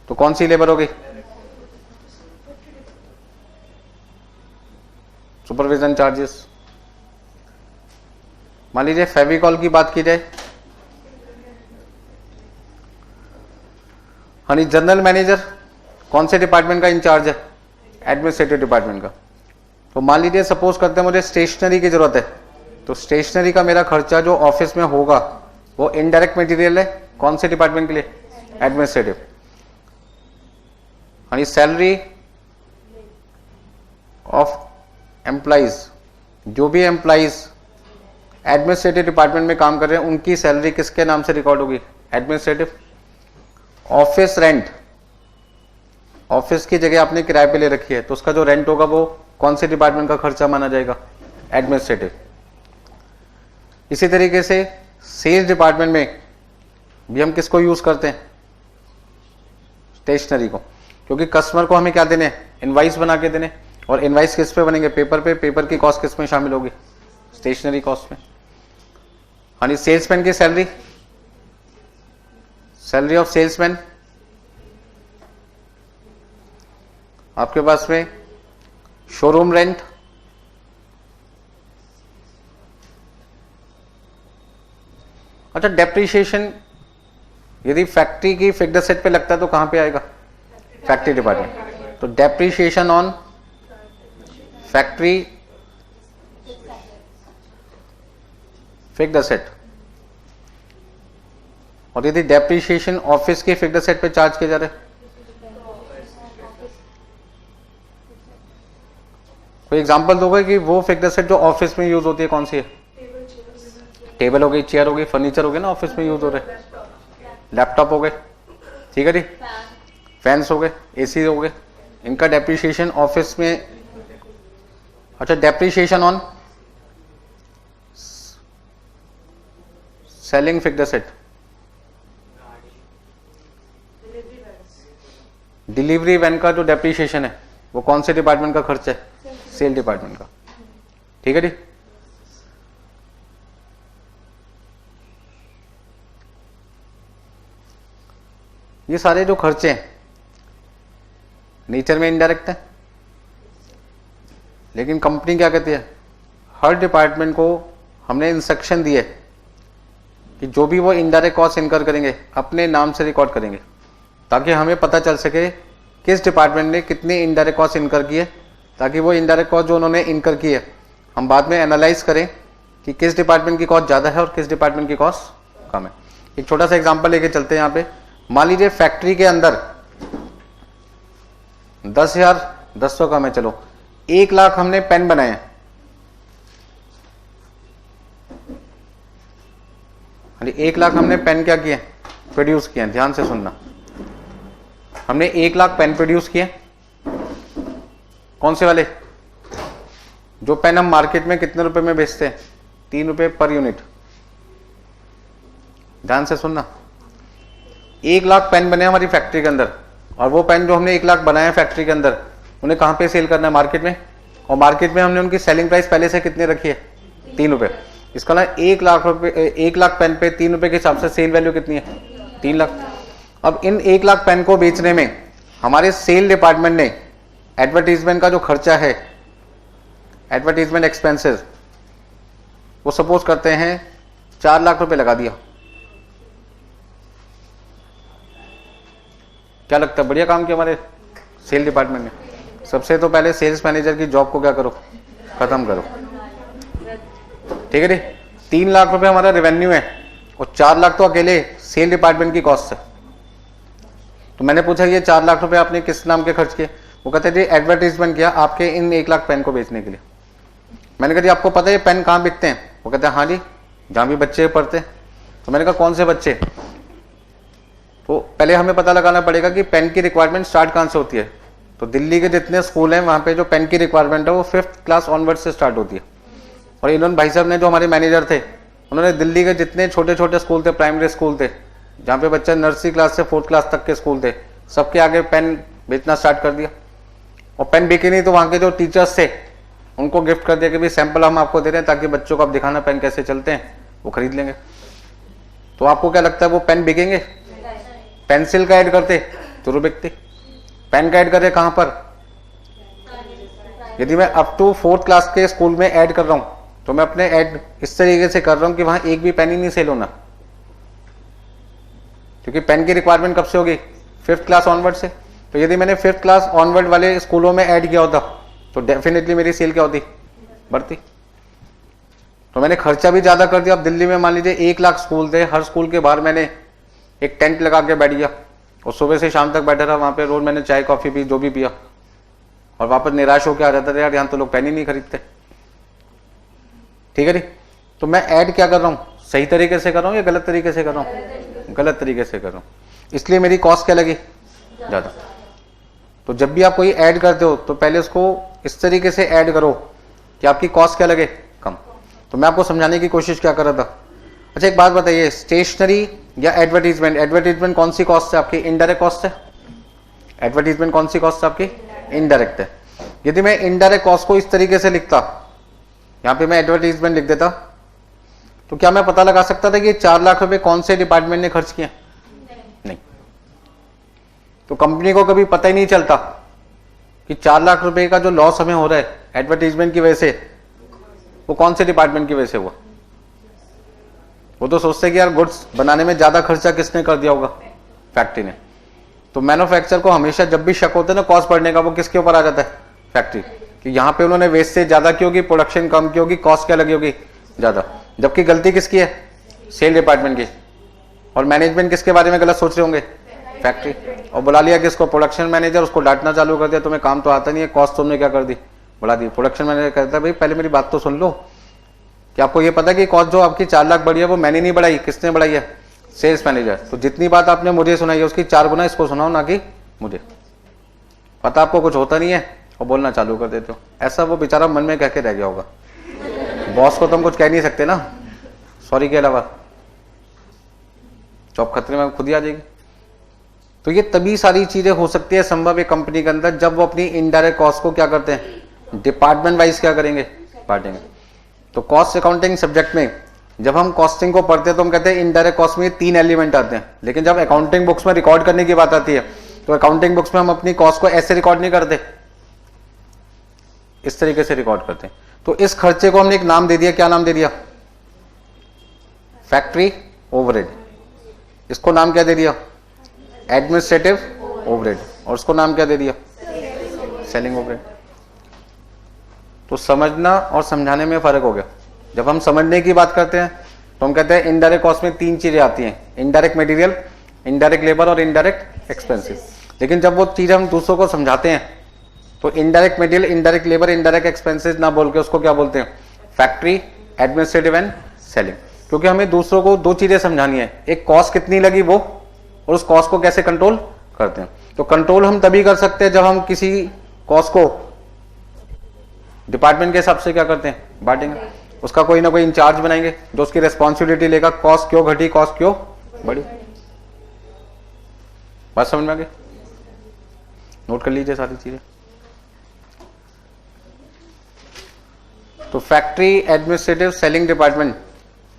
तो कौन सी लेबर होगी, सुपरविजन चार्जेस। मान लीजिए फेविकॉल की बात की जाए, हाँ जनरल मैनेजर कौन से डिपार्टमेंट का इंचार्ज है, एडमिनिस्ट्रेटिव डिपार्टमेंट का। तो मान लीजिए सपोज करते हैं मुझे स्टेशनरी की जरूरत है, तो स्टेशनरी का मेरा खर्चा जो ऑफिस में होगा वो इनडायरेक्ट मटेरियल है कौन से डिपार्टमेंट के लिए, एडमिनिस्ट्रेटिव। हाँ सैलरी ऑफ एम्प्लॉइज, जो भी एम्प्लॉइज एडमिनिस्ट्रेटिव डिपार्टमेंट में काम कर रहे हैं उनकी सैलरी किसके नाम से रिकॉर्ड होगी, एडमिनिस्ट्रेटिव। ऑफिस रेंट, ऑफिस की जगह आपने किराए पे ले रखी है तो उसका जो रेंट होगा वो कौन से डिपार्टमेंट का खर्चा माना जाएगा, एडमिनिस्ट्रेटिव। इसी तरीके से सेल्स डिपार्टमेंट में भी हम किसको यूज करते हैं, स्टेशनरी को, क्योंकि कस्टमर को हमें क्या देने, इनवाइस बना के देने, और इनवाइस किस पे बनेंगे, पेपर पे। पेपर की कॉस्ट किस में शामिल होगी, स्टेशनरी कॉस्ट में। हाँ सेल्समैन की सैलरी, सैलरी ऑफ सेल्समैन आपके पास में, शोरूम रेंट, अच्छा डेप्रिसिएशन यदि फैक्ट्री की फिक्स्ड एसेट पे लगता है तो कहां पे आएगा? Factory department. तो depreciation on factory fixed asset, और यदि डेप्रीशिएशन ऑफिस की फिक्स्ड एसेट पे चार्ज किए जा रहे, कोई एग्जांपल दोगे कि वो फिक्स्ड एसेट जो ऑफिस में यूज होती है कौन सी है? टेबल हो गई, चेयर हो गई, फर्नीचर हो गए ना ऑफिस में यूज हो रहे, लैपटॉप हो गए, ठीक है जी, फैंस हो गए, एसी हो गए, इनका डेप्रीशिएशन ऑफिस में। अच्छा, depreciation on selling fixed asset, delivery van का जो डेप्रीशिएशन है वो कौन से डिपार्टमेंट का खर्च है? सेल डिपार्टमेंट का, ठीक है जी। ये सारे जो खर्चे हैं नेचर में इनडायरेक्ट है, लेकिन कंपनी क्या कहती है, हर डिपार्टमेंट को हमने इंस्ट्रक्शन दी है कि जो भी वो इनडायरेक्ट कॉस्ट इनकर करेंगे अपने नाम से रिकॉर्ड करेंगे, ताकि हमें पता चल सके किस डिपार्टमेंट ने कितनी इनडायरेक्ट कॉस्ट इनकर की है, ताकि वो इनडायरेक्ट कॉस्ट जो उन्होंने इनकर की है हम बाद में एनालाइज करें कि किस डिपार्टमेंट की कॉस्ट ज़्यादा है और किस डिपार्टमेंट की कॉस्ट कम है। एक छोटा सा एग्जांपल लेके चलते हैं यहाँ पे। मान लीजिए फैक्ट्री के अंदर 10,000, 10 कम है, चलो 1 लाख हमने पेन बनाए हैं, 1 लाख हमने पेन क्या किए? प्रोड्यूस किए। ध्यान से सुनना, हमने 1 लाख पेन प्रोड्यूस किए। कौन से वाले? जो पेन हम मार्केट में कितने रुपए में बेचते हैं? 3 रुपए पर यूनिट। ध्यान से सुनना, 1 लाख पेन बने हमारी फैक्ट्री के अंदर, और वो पेन जो हमने 1 लाख बनाए फैक्ट्री के अंदर उन्हें कहां पे सेल करना है? मार्केट में। और मार्केट में हमने उनकी सेलिंग प्राइस पहले से कितने रखी है? 3 रुपए। इसका ना 1 लाख रुपए, 1 लाख पेन पे 3 रुपए के हिसाब से सेल वैल्यू कितनी है? 3 लाख। अब इन 1 लाख पेन को बेचने में हमारे सेल डिपार्टमेंट ने एडवर्टीजमेंट का जो खर्चा है, एडवर्टीजमेंट एक्सपेंसेस, वो सपोज करते हैं 4 लाख रुपए लगा दिया। क्या लगता है, बढ़िया काम किया हमारे सेल डिपार्टमेंट ने। सबसे तो पहले सेल्स मैनेजर की जॉब को क्या करो? खत्म करो, ठीक है जी। 3 लाख रुपए हमारा रेवेन्यू है और 4 लाख तो अकेले सेल डिपार्टमेंट की कॉस्ट है। तो मैंने पूछा ये 4 लाख रुपए आपने किस नाम के खर्च किए? वो कहते जी एडवर्टीजमेंट किया आपके इन 1 लाख पेन को बेचने के लिए। मैंने कहा जी आपको पता है ये पेन कहाँ बिकते हैं? वो कहते हैं हाँ जी, जहाँ भी बच्चे पढ़ते हैं। तो मैंने कहा कौन से बच्चे? तो पहले हमें पता लगाना पड़ेगा कि पेन की रिक्वायरमेंट स्टार्ट कहाँ से होती है। तो दिल्ली के जितने स्कूल हैं वहाँ पे जो पेन की रिक्वायरमेंट है वो 5th क्लास ऑनवर्ड से स्टार्ट होती है। और इन्होंने भाई साहब ने, जो हमारे मैनेजर थे, उन्होंने दिल्ली के जितने छोटे छोटे स्कूल थे, प्राइमरी स्कूल थे, जहाँ पे बच्चे नर्सरी क्लास से 4th क्लास तक के स्कूल थे, सबके आगे पेन बेचना स्टार्ट कर दिया। और पेन बिके नहीं तो वहाँ के जो टीचर्स थे उनको गिफ्ट कर दिया कि भाई सैंपल हम आपको दे रहे हैं ताकि बच्चों को आप दिखाना पेन कैसे चलते हैं, वो खरीद लेंगे। तो आपको क्या लगता है वो पेन बिकेंगे? पेंसिल का ऐड करते तो बिकते, पेन का ऐड करे कहां पर? यदि मैं अप टू 4th क्लास के स्कूल में ऐड कर रहा हूं तो मैं अपने ऐड इस तरीके से कर रहा हूं कि वहां एक भी पेन ही नहीं सेल होना, क्योंकि पेन की रिक्वायरमेंट कब से होगी? 5th क्लास ऑनवर्ड से। तो यदि मैंने 5th क्लास ऑनवर्ड वाले स्कूलों में ऐड किया होता तो डेफिनेटली मेरी सेल क्या होती? बढ़ती। तो मैंने खर्चा भी ज्यादा कर दिया। अब दिल्ली में मान लीजिए 1 लाख स्कूल थे, हर स्कूल के बाहर मैंने एक टेंट लगा के बैठ गया और सुबह से शाम तक बैठा रहा वहां पे। रोज मैंने चाय कॉफी पी, जो भी पिया, और वापस निराश होकर आ जाता था, यार यहाँ तो लोग पेन ही नहीं खरीदते, ठीक है जी। तो मैं ऐड क्या कर रहा हूँ? सही तरीके से कर रहा हूँ या गलत तरीके से कर रहा हूँ? गलत तरीके से कर रहा हूँ, इसलिए मेरी कॉस्ट क्या लगी? ज्यादा। तो जब भी आप कोई ऐड करते हो तो पहले उसको इस तरीके से ऐड करो कि आपकी कॉस्ट क्या लगे? कम। तो मैं आपको समझाने की कोशिश क्या कर रहा था। अच्छा एक बात बताइए, स्टेशनरी या एडवर्टीजमेंट, एडवर्टीजमेंट कौन सी कॉस्ट है आपकी? इनडायरेक्ट कॉस्ट है। एडवर्टीजमेंट कौन सी कॉस्ट है आपकी? इनडायरेक्ट है। यदि मैं इनडायरेक्ट कॉस्ट को इस तरीके से लिखता, यहां पे मैं एडवर्टीजमेंट लिख देता, तो क्या मैं पता लगा सकता था कि 4 लाख रुपए कौन से डिपार्टमेंट ने खर्च किया? नहीं। तो कंपनी को कभी पता ही नहीं चलता कि 4 लाख रुपए का जो लॉस हमें हो रहा है एडवर्टीजमेंट की वजह से, वो कौन से डिपार्टमेंट की वजह से हुआ। वो तो सोचते हैं कि यार गुड्स बनाने में ज्यादा खर्चा किसने कर दिया होगा, फैक्ट्री ने। तो मैन्युफैक्चर को हमेशा जब भी शक होता है ना कॉस्ट बढ़ने का, वो किसके ऊपर आ जाता है, फैक्ट्री, कि यहाँ पे उन्होंने वेस्टेज ज्यादा की होगी, प्रोडक्शन कम की होगी, कॉस्ट क्या लगी होगी ज्यादा। जबकि गलती किसकी है, सेल डिपार्टमेंट की। और मैनेजमेंट किसके बारे में गलत सोच रहे होंगे, फैक्ट्री। और बुला लिया किसको, प्रोडक्शन मैनेजर, उसको डांटना चालू कर दिया, तुम्हें काम तो आता नहीं है, कॉस्ट तुमने क्या कर दी, बुला दी। प्रोडक्शन मैनेजर कहता है भाई पहले मेरी बात तो सुन लो, कि आपको ये पता है कि कॉस्ट जो आपकी 4 लाख बढ़ी है वो मैंने नहीं बढ़ाई, किसने बढ़ाई है, सेल्स मैनेजर। तो जितनी बात आपने मुझे सुनाई है उसकी 4 गुना इसको सुनाओ, ना कि मुझे। पता आपको कुछ होता नहीं है और बोलना चालू कर देते हो। ऐसा वो बेचारा मन में कह के रह गया होगा। बॉस को तो हम कुछ कह नहीं सकते ना, सॉरी के अलावा, जॉब खतरे में खुद ही आ जाएगी। तो ये तभी सारी चीजें हो सकती है संभव एक कंपनी के अंदर, जब वो अपनी इनडायरेक्ट कॉस्ट को क्या करते हैं, डिपार्टमेंट वाइज क्या करेंगे, बांटेंगे। तो कॉस्ट अकाउंटिंग सब्जेक्ट में जब हम कॉस्टिंग को पढ़ते हैं तो हम कहते हैं इनडायरेक्ट कॉस्ट में 3 एलिमेंट आते हैं। लेकिन जब अकाउंटिंग बुक्स में रिकॉर्ड करने की बात आती है तो अकाउंटिंग बुक्स में हम अपनी कॉस्ट को ऐसे रिकॉर्ड नहीं करते, इस तरीके से रिकॉर्ड करते हैं। तो इस खर्चे को हमने एक नाम दे दिया, क्या नाम दे दिया, फैक्ट्री ओवरहेड। इसको नाम क्या दे दिया, एडमिनिस्ट्रेटिव ओवरहेड। और उसको नाम क्या दे दिया, सेलिंग ओवरहेड। तो समझना और समझाने में फर्क हो गया। जब हम समझने की बात करते हैं तो हम कहते हैं इनडायरेक्ट कॉस्ट में 3 चीजें आती हैं, इनडायरेक्ट मटेरियल, इनडायरेक्ट लेबर और इनडायरेक्ट एक्सपेंसेस। लेकिन जब वो चीज हम दूसरों को समझाते हैं तो indirect material, indirect labour, indirect expenses ना बोल के उसको क्या बोलते हैं, फैक्ट्री, एडमिनिस्ट्रेटिव एंड सेलिंग। क्योंकि हमें दूसरों को 2 चीजें समझानी है, एक कॉस्ट कितनी लगी वो, और उस कॉस्ट को कैसे कंट्रोल करते हैं। तो कंट्रोल हम तभी कर सकते हैं जब हम किसी कॉस्ट को डिपार्टमेंट के हिसाब से क्या करते हैं, बांटेंगे। उसका कोई ना कोई इंचार्ज बनाएंगे जो उसकी रेस्पॉन्सिबिलिटी लेगा, कॉस्ट क्यों घटी, कॉस्ट क्यों बढ़ी। बात समझ में आ गई, नोट कर लीजिए सारी चीजें। तो फैक्ट्री, एडमिनिस्ट्रेटिव, सेलिंग डिपार्टमेंट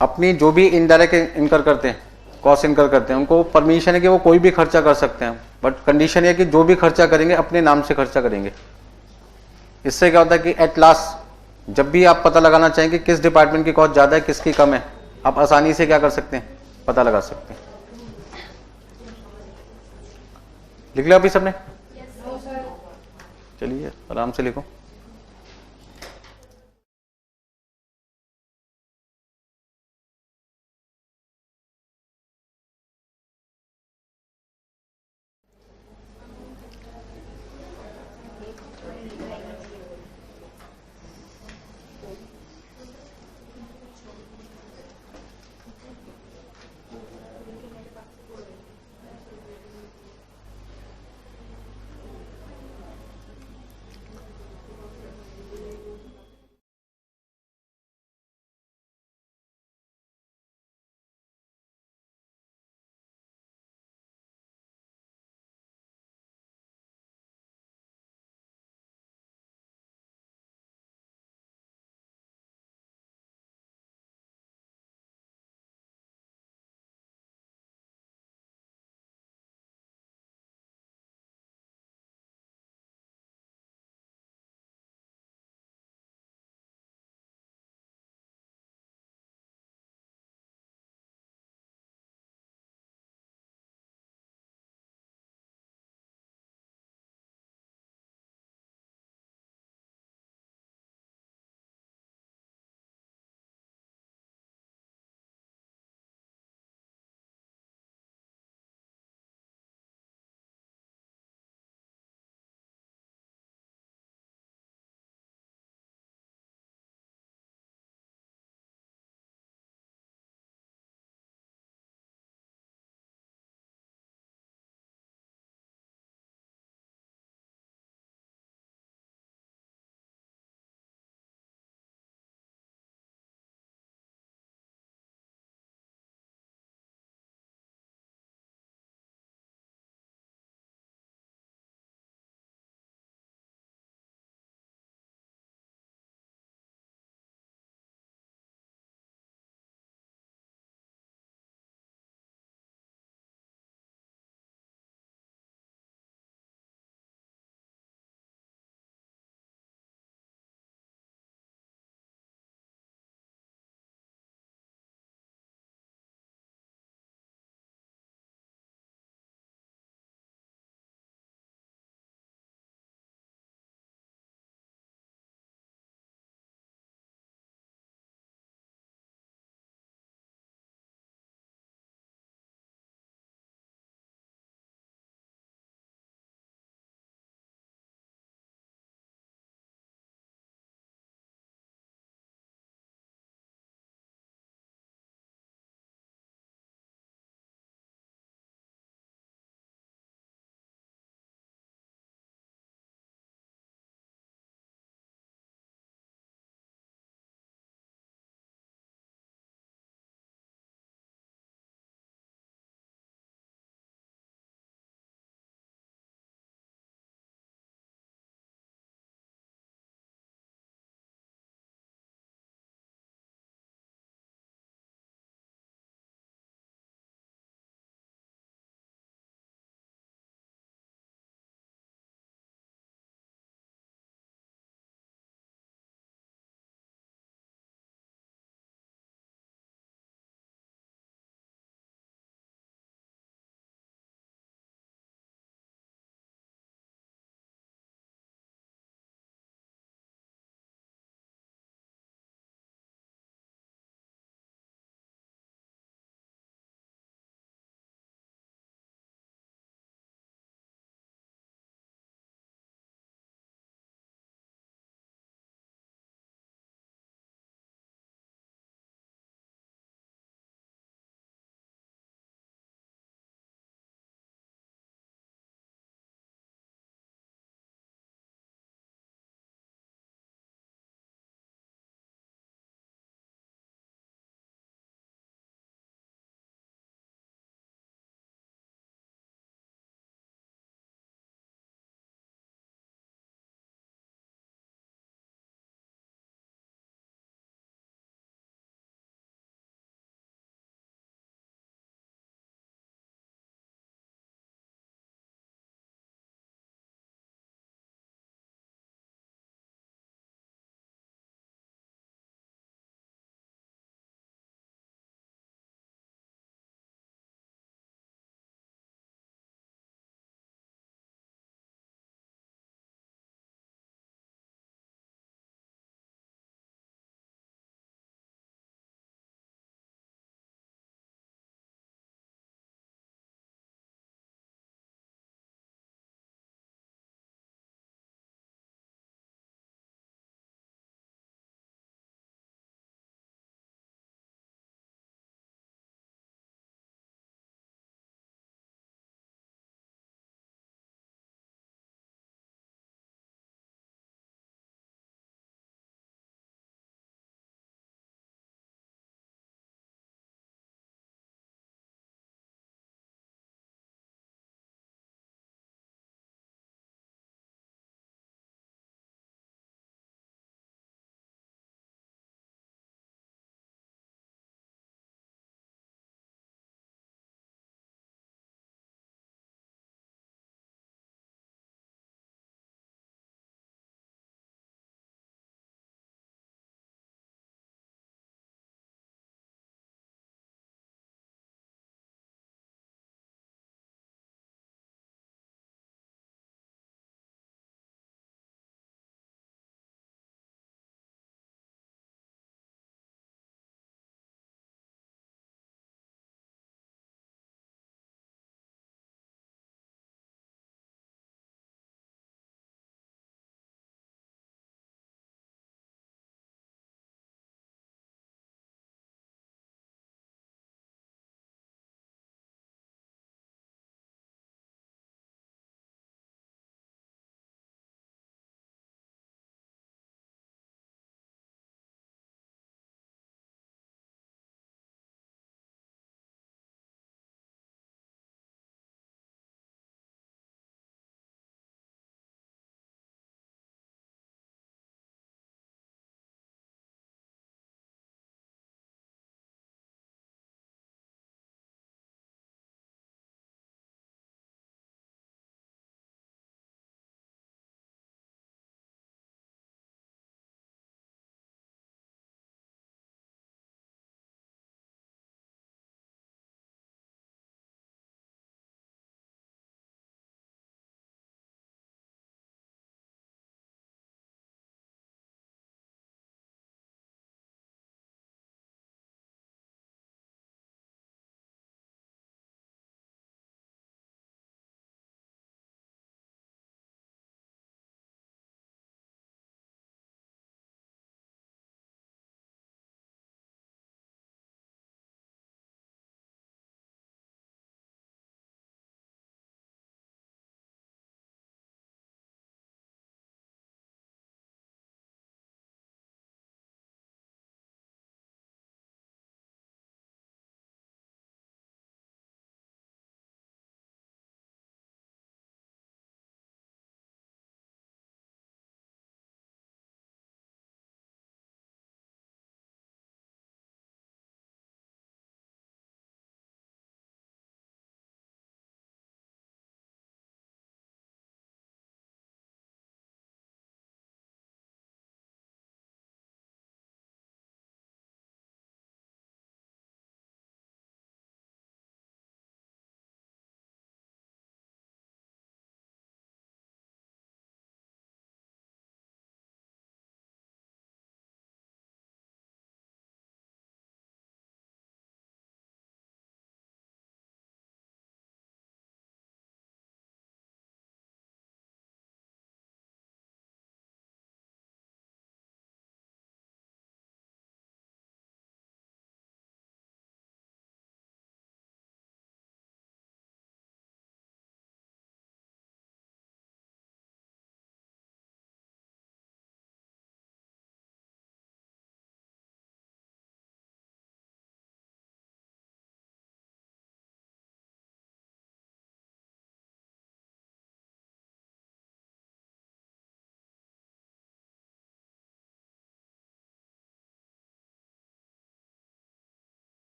अपनी जो भी इनडायरेक्ट इनकर करते हैं, कॉस्ट इनकर करते हैं, उनको परमिशन है कि वो कोई भी खर्चा कर सकते हैं, बट कंडीशन है कि जो भी खर्चा करेंगे अपने नाम से खर्चा करेंगे। इससे क्या होता है कि एट लास्ट जब भी आप पता लगाना चाहें कि किस डिपार्टमेंट की कॉस्ट ज्यादा है, किसकी कम है, आप आसानी से क्या कर सकते हैं, पता लगा सकते हैं। लिख लिया अभी सबने, चलिए आराम से लिखो।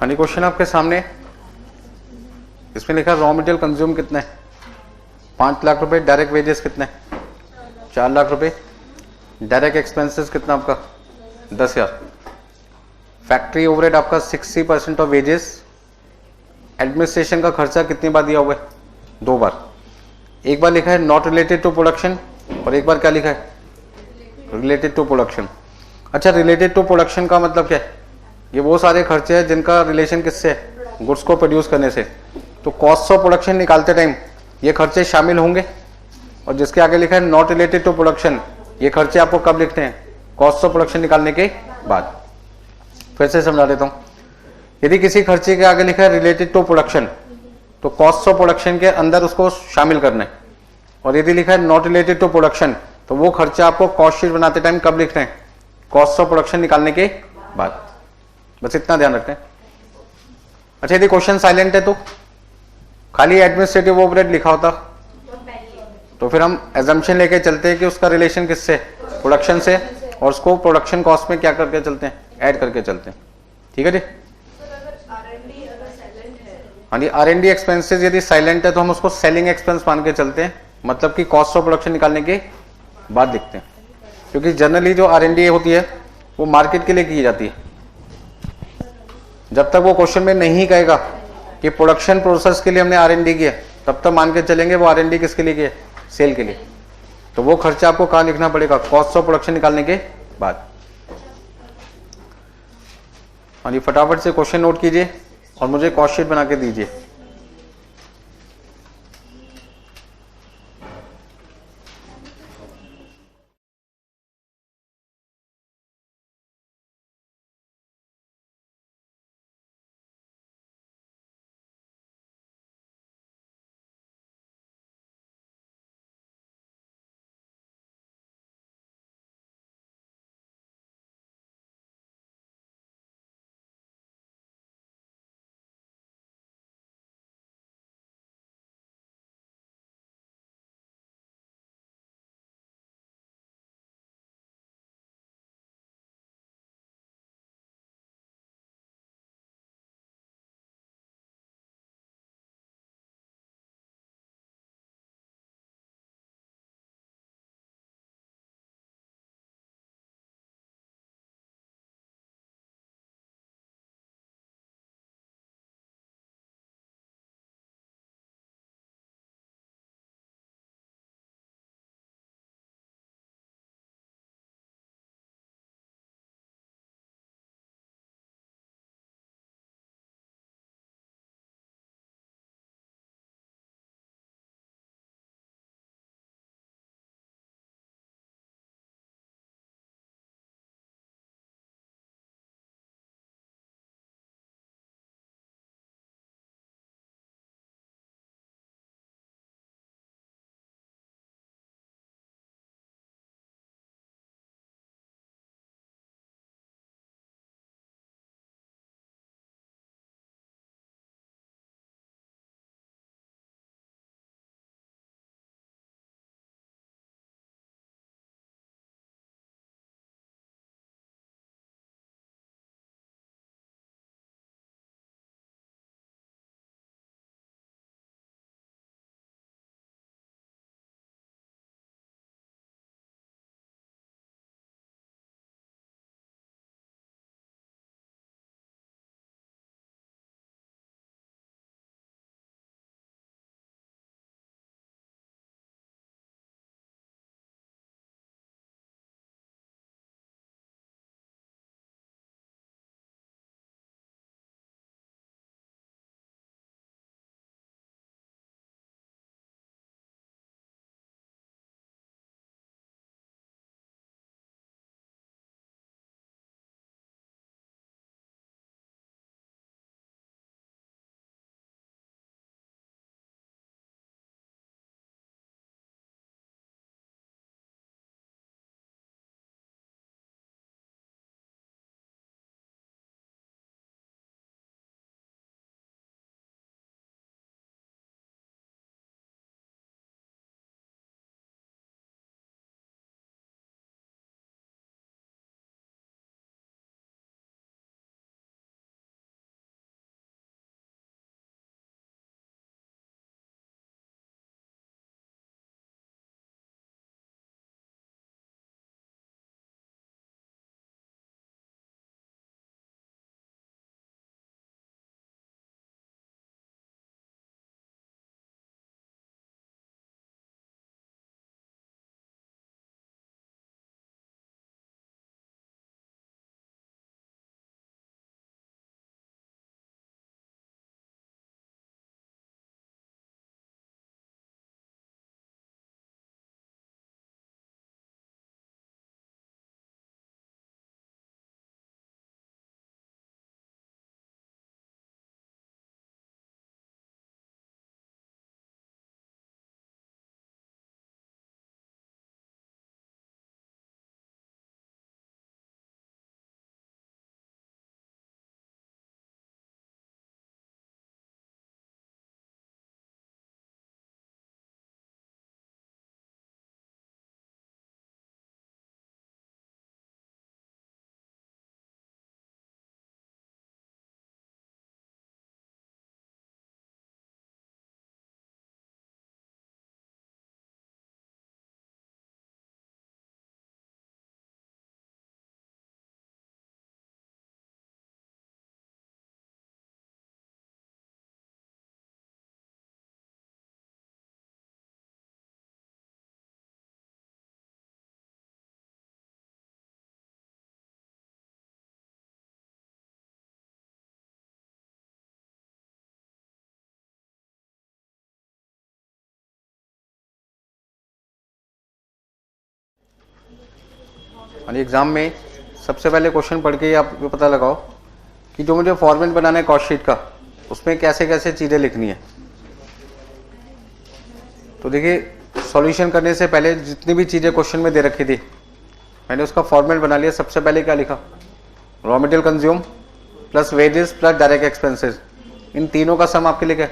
हाँ जी, क्वेश्चन आपके सामने, इसमें लिखा रॉ मटेरियल कंज्यूम कितने, 5 लाख रुपए, डायरेक्ट वेजेस कितने, 4 लाख रुपए, डायरेक्ट एक्सपेंसेस कितना आपका 10,000, फैक्ट्री ओवरहेड आपका 60% ऑफ वेजेस, एडमिनिस्ट्रेशन का खर्चा कितनी बार दिया हुआ है, 2 बार, एक बार लिखा है नॉट रिलेटेड टू प्रोडक्शन और एक बार क्या लिखा है रिलेटेड टू प्रोडक्शन। अच्छा, रिलेटेड टू प्रोडक्शन का मतलब क्या है, ये वो सारे खर्चे हैं जिनका रिलेशन किससे है, गुड्स को प्रोड्यूस करने से। तो कॉस्ट ऑफ प्रोडक्शन निकालते टाइम ये खर्चे शामिल होंगे, और जिसके आगे लिखा है नॉट रिलेटेड टू प्रोडक्शन, ये खर्चे आपको कब लिखते हैं, कॉस्ट ऑफ प्रोडक्शन निकालने के बाद। फिर से समझा देता हूं, यदि किसी खर्चे के आगे लिखा है रिलेटेड टू प्रोडक्शन तो कॉस्ट ऑफ प्रोडक्शन के अंदर उसको शामिल करना है, और यदि लिखा है नॉट रिलेटेड टू प्रोडक्शन तो वो खर्चा आपको कॉस्ट शीट बनाते टाइम कब लिखना है, कॉस्ट ऑफ प्रोडक्शन निकालने के बाद। बस इतना ध्यान रखते हैं। अच्छा, यदि क्वेश्चन साइलेंट है तो खाली एडमिनिस्ट्रेटिव ओवरहेड लिखा होता तो फिर हम एजम्पशन लेके चलते हैं कि उसका रिलेशन किससे, प्रोडक्शन से, और उसको प्रोडक्शन कॉस्ट में क्या करके चलते हैं, ऐड करके चलते हैं। ठीक है जी। हाँ जी, R&D एक्सपेंसेस यदि साइलेंट है तो हम उसको सेलिंग एक्सपेंस मान के चलते हैं, मतलब कि कॉस्ट ऑफ प्रोडक्शन निकालने के बाद लिखते हैं, क्योंकि जनरली जो R&D होती है वो मार्केट के लिए की जाती है। जब तक वो क्वेश्चन में नहीं कहेगा कि प्रोडक्शन प्रोसेस के लिए हमने R&D किया, तब तक मान के चलेंगे वो R&D किसके लिए किया, सेल के लिए। तो वो खर्चा आपको कहाँ लिखना पड़ेगा, कॉस्ट ऑफ प्रोडक्शन निकालने के बाद। हाँ जी, फटाफट से क्वेश्चन नोट कीजिए और मुझे कॉस्ट शीट बना के दीजिए। और एग्जाम में सबसे पहले क्वेश्चन पढ़ के ही आप ये पता लगाओ कि जो मुझे फॉर्मेट बनाना है कॉस्ट शीट का, उसमें कैसे कैसे चीज़ें लिखनी है। तो देखिए सॉल्यूशन करने से पहले जितनी भी चीज़ें क्वेश्चन में दे रखी थी, मैंने उसका फॉर्मेट बना लिया। सबसे पहले क्या लिखा, raw material consume plus wages plus direct expenses, इन तीनों का सम आपके लिए क्या है,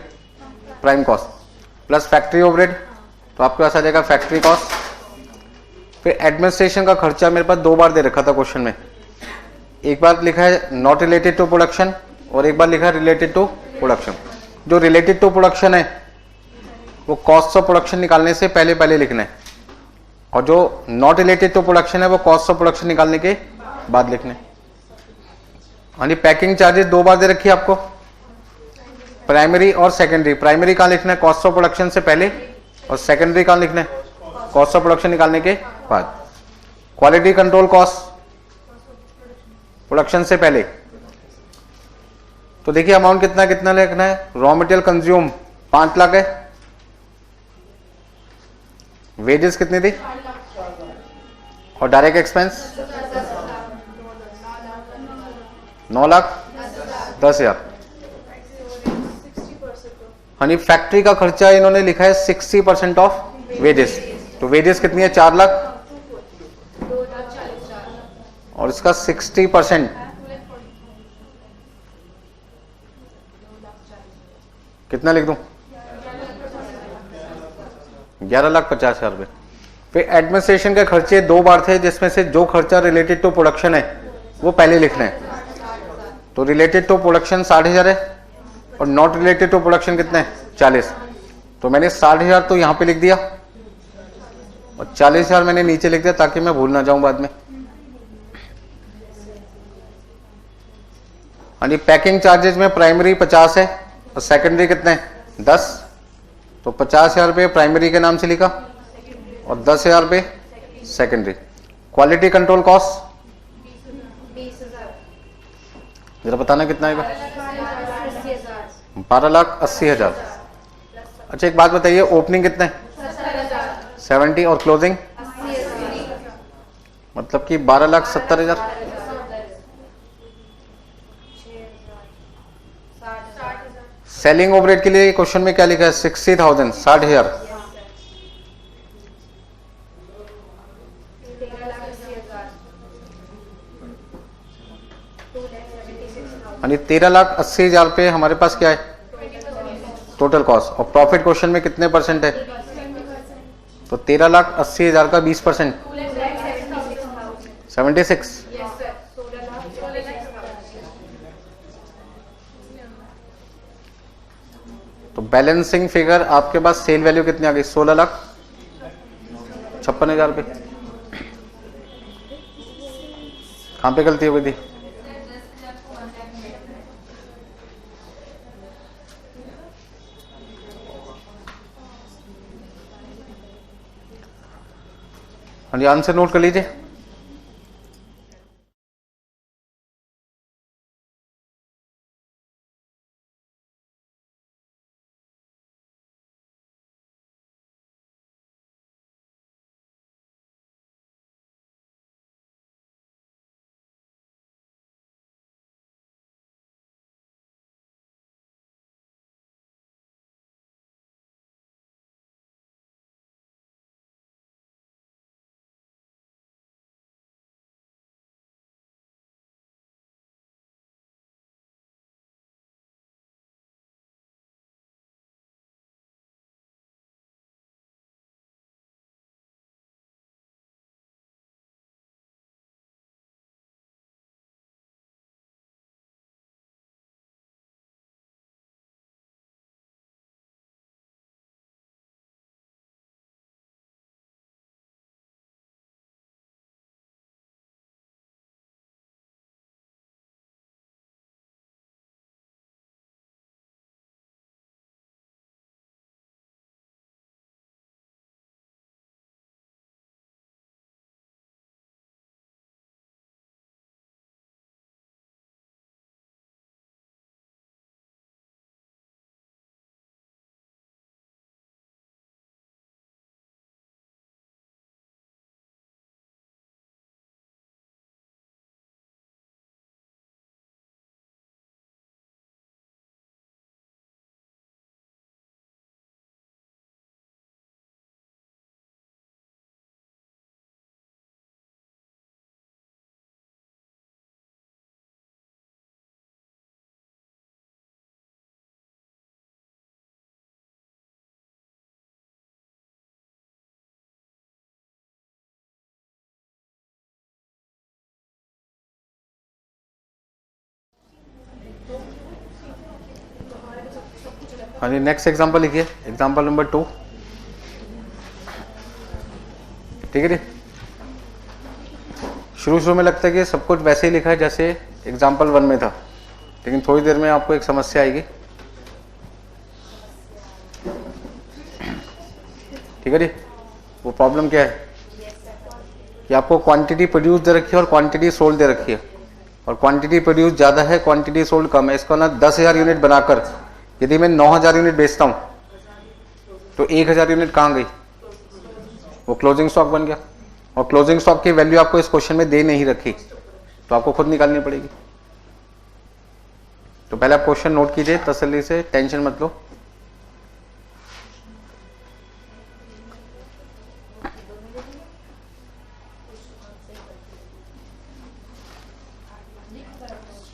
prime cost plus factory overhead, तो आपके पास आ जाएगा फैक्ट्री कॉस्ट। फिर एडमिनिस्ट्रेशन का खर्चा मेरे पास दो बार दे रखा था क्वेश्चन में, एक बार लिखा है नॉट रिलेटेड टू प्रोडक्शन और एक बार लिखा है रिलेटेड टू प्रोडक्शन। जो रिलेटेड टू प्रोडक्शन है वो कॉस्ट ऑफ प्रोडक्शन निकालने से पहले पहले लिखना है, और जो नॉट रिलेटेड टू प्रोडक्शन है वो कॉस्ट ऑफ प्रोडक्शन निकालने के बाद लिखना है। यानी पैकिंग चार्जेस दो बार दे रखी है आपको, प्राइमरी और सेकेंडरी। प्राइमरी कहाँ लिखना है, कॉस्ट ऑफ प्रोडक्शन से पहले, और सेकेंडरी कहाँ लिखना है, कॉस्ट ऑफ प्रोडक्शन निकालने के बाद। क्वालिटी कंट्रोल कॉस्ट प्रोडक्शन से पहले, तो देखिए अमाउंट कितना कितना लिखना है, रॉ मटेरियल कंज्यूम 5 लाख है, वेजेस कितनी थी, और डायरेक्ट एक्सपेंस 9 लाख 10,000। यानी फैक्ट्री का खर्चा इन्होंने लिखा है 60% ऑफ वेजेस, तो वेजेस कितनी है 4 लाख, और इसका 60% कितना लिख दूं, 11,50,000 रुपये। फिर एडमिनिस्ट्रेशन के खर्चे दो बार थे, जिसमें से जो खर्चा रिलेटेड टू प्रोडक्शन है वो पहले लिखना है। तो रिलेटेड टू प्रोडक्शन 60,000 है, और नॉट रिलेटेड टू प्रोडक्शन कितना है 40। तो मैंने 60,000 तो यहाँ पे लिख दिया, और 40,000 मैंने नीचे लिख दिया ताकि मैं भूल ना जाऊं बाद में। यानी पैकिंग चार्जेस में प्राइमरी 50 है और सेकेंडरी कितने 10, तो 50,000 रुपये प्राइमरी के नाम से लिखा और 10,000 रुपये सेकेंडरी। क्वालिटी कंट्रोल कॉस्ट जरा बताना कितना आएगा, 12,80,000। अच्छा एक बात बताइए, ओपनिंग कितना है 70 और क्लोजिंग मतलब कि 12,70,000। सेलिंग ओवरहेड के लिए क्वेश्चन में क्या लिखा है 60,000, 60,000। यानी 13,80,000 रुपये हमारे पास क्या है टोटल कॉस्ट, और प्रॉफिट क्वेश्चन में कितने परसेंट है, तो 13,80,000 का 20% 76। तो बैलेंसिंग फिगर आपके पास सेल वैल्यू कितनी आ गई 16,56,000 रुपये। कहां पे गलती हो गई थी, हाँ जी आंसर नोट कर लीजिए। हाँ जी, नेक्स्ट एग्जांपल लिखिए, एग्जांपल नंबर 2। ठीक है जी। शुरू में लगता है कि सब कुछ वैसे ही लिखा है जैसे एग्जांपल 1 में था, लेकिन थोड़ी देर में आपको एक समस्या आएगी। ठीक है जी। वो प्रॉब्लम क्या है कि आपको क्वांटिटी प्रोड्यूस दे रखी है और क्वांटिटी सोल्ड दे रखी है, और क्वांटिटी प्रोड्यूस ज़्यादा है, क्वांटिटी सोल्ड कम है। इसका ना 10,000 यूनिट बनाकर यदि मैं 9,000 यूनिट बेचता हूँ तो 1,000 यूनिट कहाँ गई? वो क्लोजिंग स्टॉक बन गया, और क्लोजिंग स्टॉक की वैल्यू आपको इस क्वेश्चन में दे नहीं रखी, तो आपको खुद निकालनी पड़ेगी। तो पहले आप क्वेश्चन नोट कीजिए तसल्ली से, टेंशन मत लो।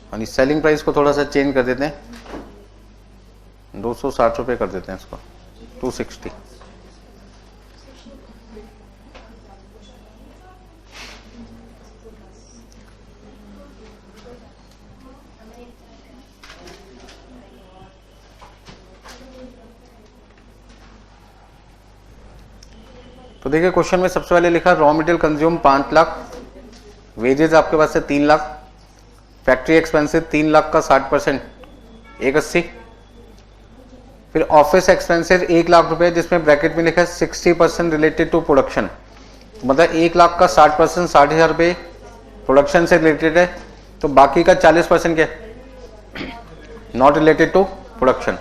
यानी सेलिंग प्राइस को थोड़ा सा चेंज कर देते हैं, 260 रुपये कर देते हैं इसको, 260। तो देखिए क्वेश्चन में सबसे पहले लिखा raw material consume 5 lakh, wages आपके पास से 3 लाख, फैक्ट्री एक्सपेंसिव 3 लाख का 60% 180, फिर ऑफिस एक्सपेंसेस 1 लाख रुपए जिसमें ब्रैकेट में लिखा है 60% रिलेटेड टू प्रोडक्शन, मतलब 1 लाख का 60%, 60,000 रुपये प्रोडक्शन से रिलेटेड है, तो बाकी का 40% क्या है? Not related to production.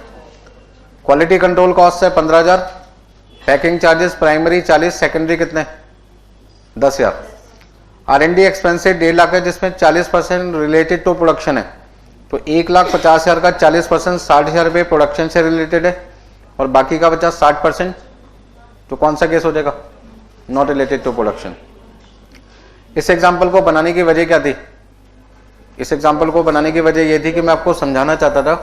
Quality control cost है 15,000, पैकिंग चार्जेस प्राइमरी 40, सेकेंडरी कितने? 10,000। R&D एक्सपेंसेस 1.5 लाख है जिसमें 40% रिलेटेड टू प्रोडक्शन है, तो 1,50,000 का 40%, 60,000 रुपये प्रोडक्शन से रिलेटेड है, और बाकी का बचा 60%, तो कौन सा केस हो जाएगा? Not related to production. इस एग्जाम्पल को बनाने की वजह क्या थी? इस एग्जाम्पल को बनाने की वजह यह थी कि मैं आपको समझाना चाहता था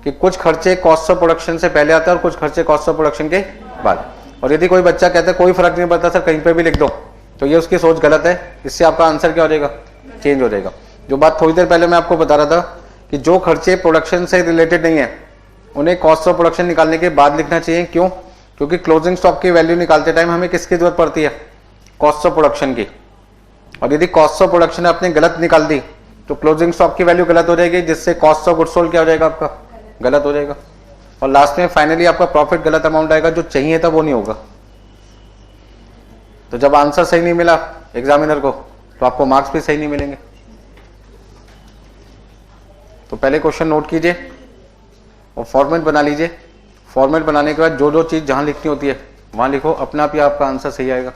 कि कुछ खर्चे कॉस्ट ऑफ प्रोडक्शन से पहले आते हैं और कुछ खर्चे कॉस्ट ऑफ प्रोडक्शन के बाद। और यदि कोई बच्चा कहता है कोई फर्क नहीं पड़ता सर, कहीं पे भी लिख दो, तो ये उसकी सोच गलत है। इससे आपका आंसर क्या हो जाएगा? चेंज हो जाएगा। जो बात थोड़ी देर पहले मैं आपको बता रहा था कि जो खर्चे प्रोडक्शन से रिलेटेड नहीं है उन्हें कॉस्ट ऑफ प्रोडक्शन निकालने के बाद लिखना चाहिए। क्यों? क्योंकि क्लोजिंग स्टॉक की वैल्यू निकालते टाइम हमें किसकी जरूरत पड़ती है? कॉस्ट ऑफ प्रोडक्शन की। और यदि कॉस्ट ऑफ प्रोडक्शन आपने गलत निकाल दी तो क्लोजिंग स्टॉक की वैल्यू गलत हो जाएगी, जिससे कॉस्ट ऑफ गुड्स सोल्ड क्या हो जाएगा? आपका गलत हो जाएगा, और लास्ट में फाइनली आपका प्रॉफिट गलत अमाउंट आएगा, जो चाहिए था वो नहीं होगा। तो जब आंसर सही नहीं मिला एग्जामिनर को तो आपको मार्क्स भी सही नहीं मिलेंगे। तो पहले क्वेश्चन नोट कीजिए और फॉर्मेट बना लीजिए। फॉर्मेट बनाने के बाद जो जो चीज जहां लिखनी होती है वहां लिखो, अपने आप ही आपका आंसर सही आएगा।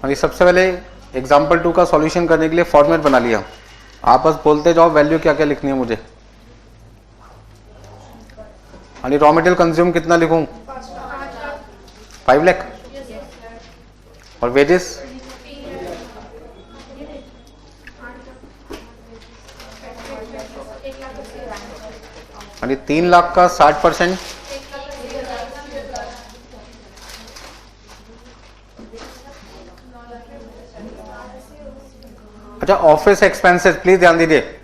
अभी सबसे पहले एग्जाम्पल 2 का सॉल्यूशन करने के लिए फॉर्मेट बना लिया। आप बस बोलते जाओ वैल्यू क्या क्या लिखनी है मुझे। यानी रॉ मटेरियल कंज्यूम कितना लिखूं? 5 लाख। और वेजेस? यानी 3 लाख का 60%। अच्छा, ऑफिस एक्सपेंसेस प्लीज ध्यान दीजिए।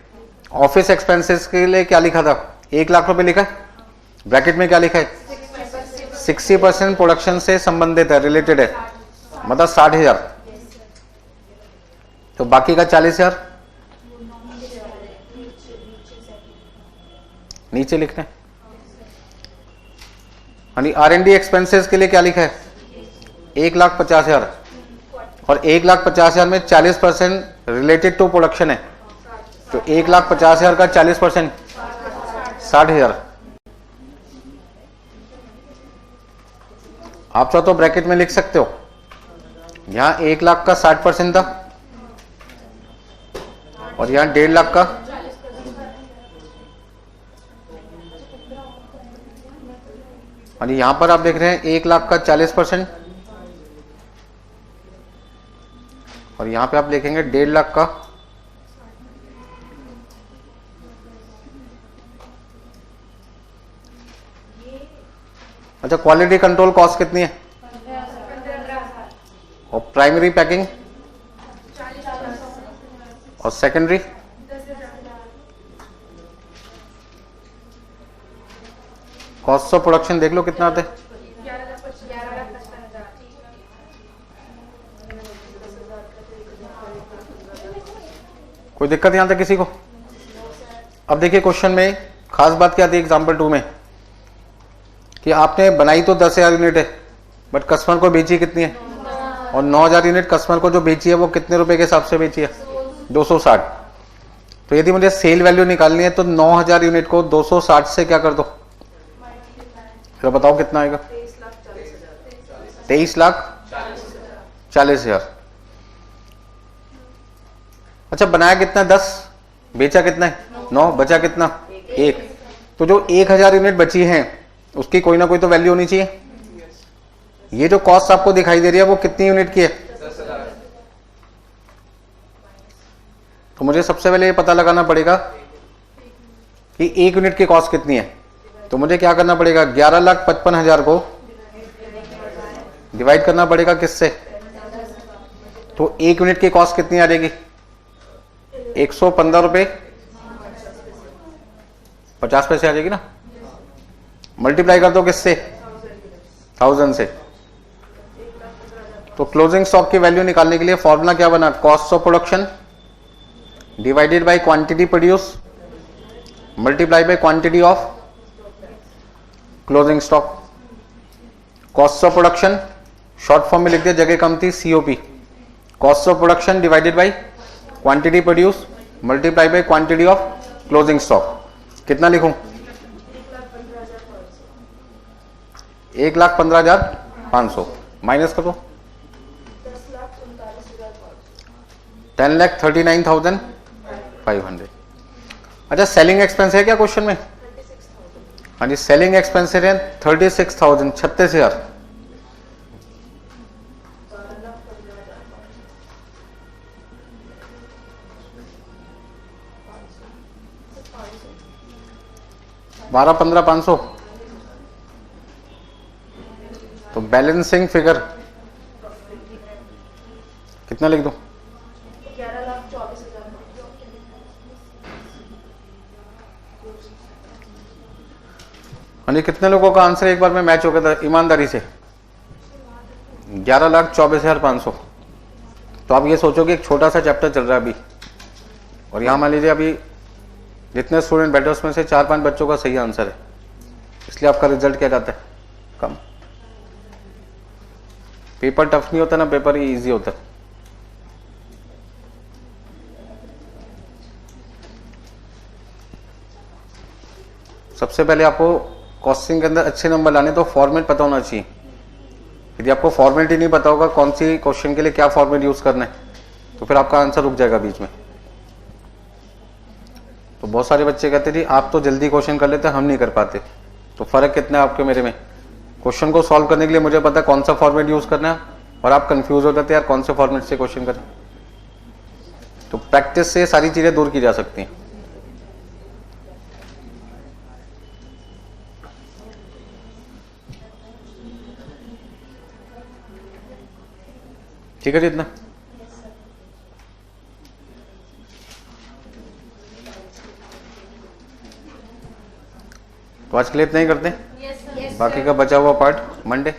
ऑफिस एक्सपेंसेस के लिए क्या लिखा था? 1 लाख रुपए लिखा है, ब्रैकेट में क्या लिखा है? 60% प्रोडक्शन से संबंधित है, रिलेटेड है, मतलब 60,000। तो बाकी का 40,000 नीचे लिखना है। यानी R&D एक्सपेंसेस के लिए क्या लिखा है? 1,50,000। और 1,50,000 में 40% रिलेटेड टू प्रोडक्शन है, तो 1,50,000 का 40% 60,000। आप चाहो तो ब्रैकेट में लिख सकते हो, यहां 1 लाख का 60% था और यहां 1.5 लाख का। और यहां पर आप देख रहे हैं 1 लाख का 40% और यहां पे आप लिखेंगे 1.5 लाख का। अच्छा, क्वालिटी कंट्रोल कॉस्ट कितनी है? और प्राइमरी पैकिंग और सेकेंडरी? कॉस्ट ऑफ प्रोडक्शन देख लो कितना आता है। कोई दिक्कत यहां तक किसी को? अब देखिए क्वेश्चन में खास बात क्या थी एग्जाम्पल 2 में, कि आपने बनाई तो 10,000 यूनिट है, बट कस्टमर को बेची कितनी है? और 9,000 यूनिट कस्टमर को जो बेची है वो कितने रुपए के हिसाब से बेची है? 260। तो यदि मुझे सेल वैल्यू निकालनी है तो 9,000 यूनिट को 260 से क्या कर दो, तो बताओ कितना आएगा? 23,40,000। अच्छा, बनाया कितना? 10, बेचा कितना है? 9, बचा कितना? 1। तो जो 1,000 यूनिट बची हैं उसकी कोई ना कोई तो वैल्यू होनी चाहिए। ये जो कॉस्ट आपको दिखाई दे रही है वो कितनी यूनिट की है? 10,000। तो मुझे सबसे पहले ये पता लगाना पड़ेगा कि 1 यूनिट की कॉस्ट कितनी है। तो मुझे क्या करना पड़ेगा? 11,55,000 को डिवाइड करना पड़ेगा किससे? तो 1 यूनिट की कॉस्ट कितनी आ जाएगी? 115 रुपए 50 पैसे आ जाएगी ना। मल्टीप्लाई कर दो किससे? 1000 से। तो क्लोजिंग स्टॉक की वैल्यू निकालने के लिए फॉर्मूला क्या बना? Cost of production divided by quantity produce multiply by quantity of closing stock. Cost of production short form में लिख दिया, जगह कम थी, COP। Cost of production divided by quantity produce multiply by quantity of closing stock. कितना लिखूं? 1,15,500 minus करो 10,39,500। अच्छा, selling expense है क्या क्वेश्चन में? हाँ जी, सेलिंग एक्सपेंस है 36,000 36,000। बारह 15,500। तो बैलेंसिंग फिगर कितना लिख दूं? 11,24,000। हाँ, कितने लोगों का आंसर एक बार में मैच हो गया था ईमानदारी से? 11,24,500। तो आप ये सोचो कि एक छोटा सा चैप्टर चल रहा है अभी, और यहां मान लीजिए अभी जितने स्टूडेंट बैठे उसमें से 4-5 बच्चों का सही आंसर है, इसलिए आपका रिजल्ट क्या जाता है? कम। पेपर टफ नहीं होता ना, पेपर ही इजी होता है। सबसे पहले आपको कॉस्टिंग के अंदर अच्छे नंबर लाने तो फॉर्मेट पता होना चाहिए। यदि आपको फॉर्मेट ही नहीं पता होगा कौन सी क्वेश्चन के लिए क्या फॉर्मेट यूज करना है, तो फिर आपका आंसर रुक जाएगा बीच में। तो बहुत सारे बच्चे कहते थे आप तो जल्दी क्वेश्चन कर लेते, हम नहीं कर पाते। तो फर्क कितना है आपके मेरे में? क्वेश्चन को सॉल्व करने के लिए मुझे पता है कौन सा फॉर्मेट यूज करना है, और आप कंफ्यूज हो जाते हैं यार कौन से फॉर्मेट से क्वेश्चन करें। तो प्रैक्टिस से सारी चीजें दूर की जा सकती हैं। ठीक है जी, इतना। तो आज के लिए इतना ही करते हैं, Yes, sir. बाकी का बचा हुआ पार्ट मंडे।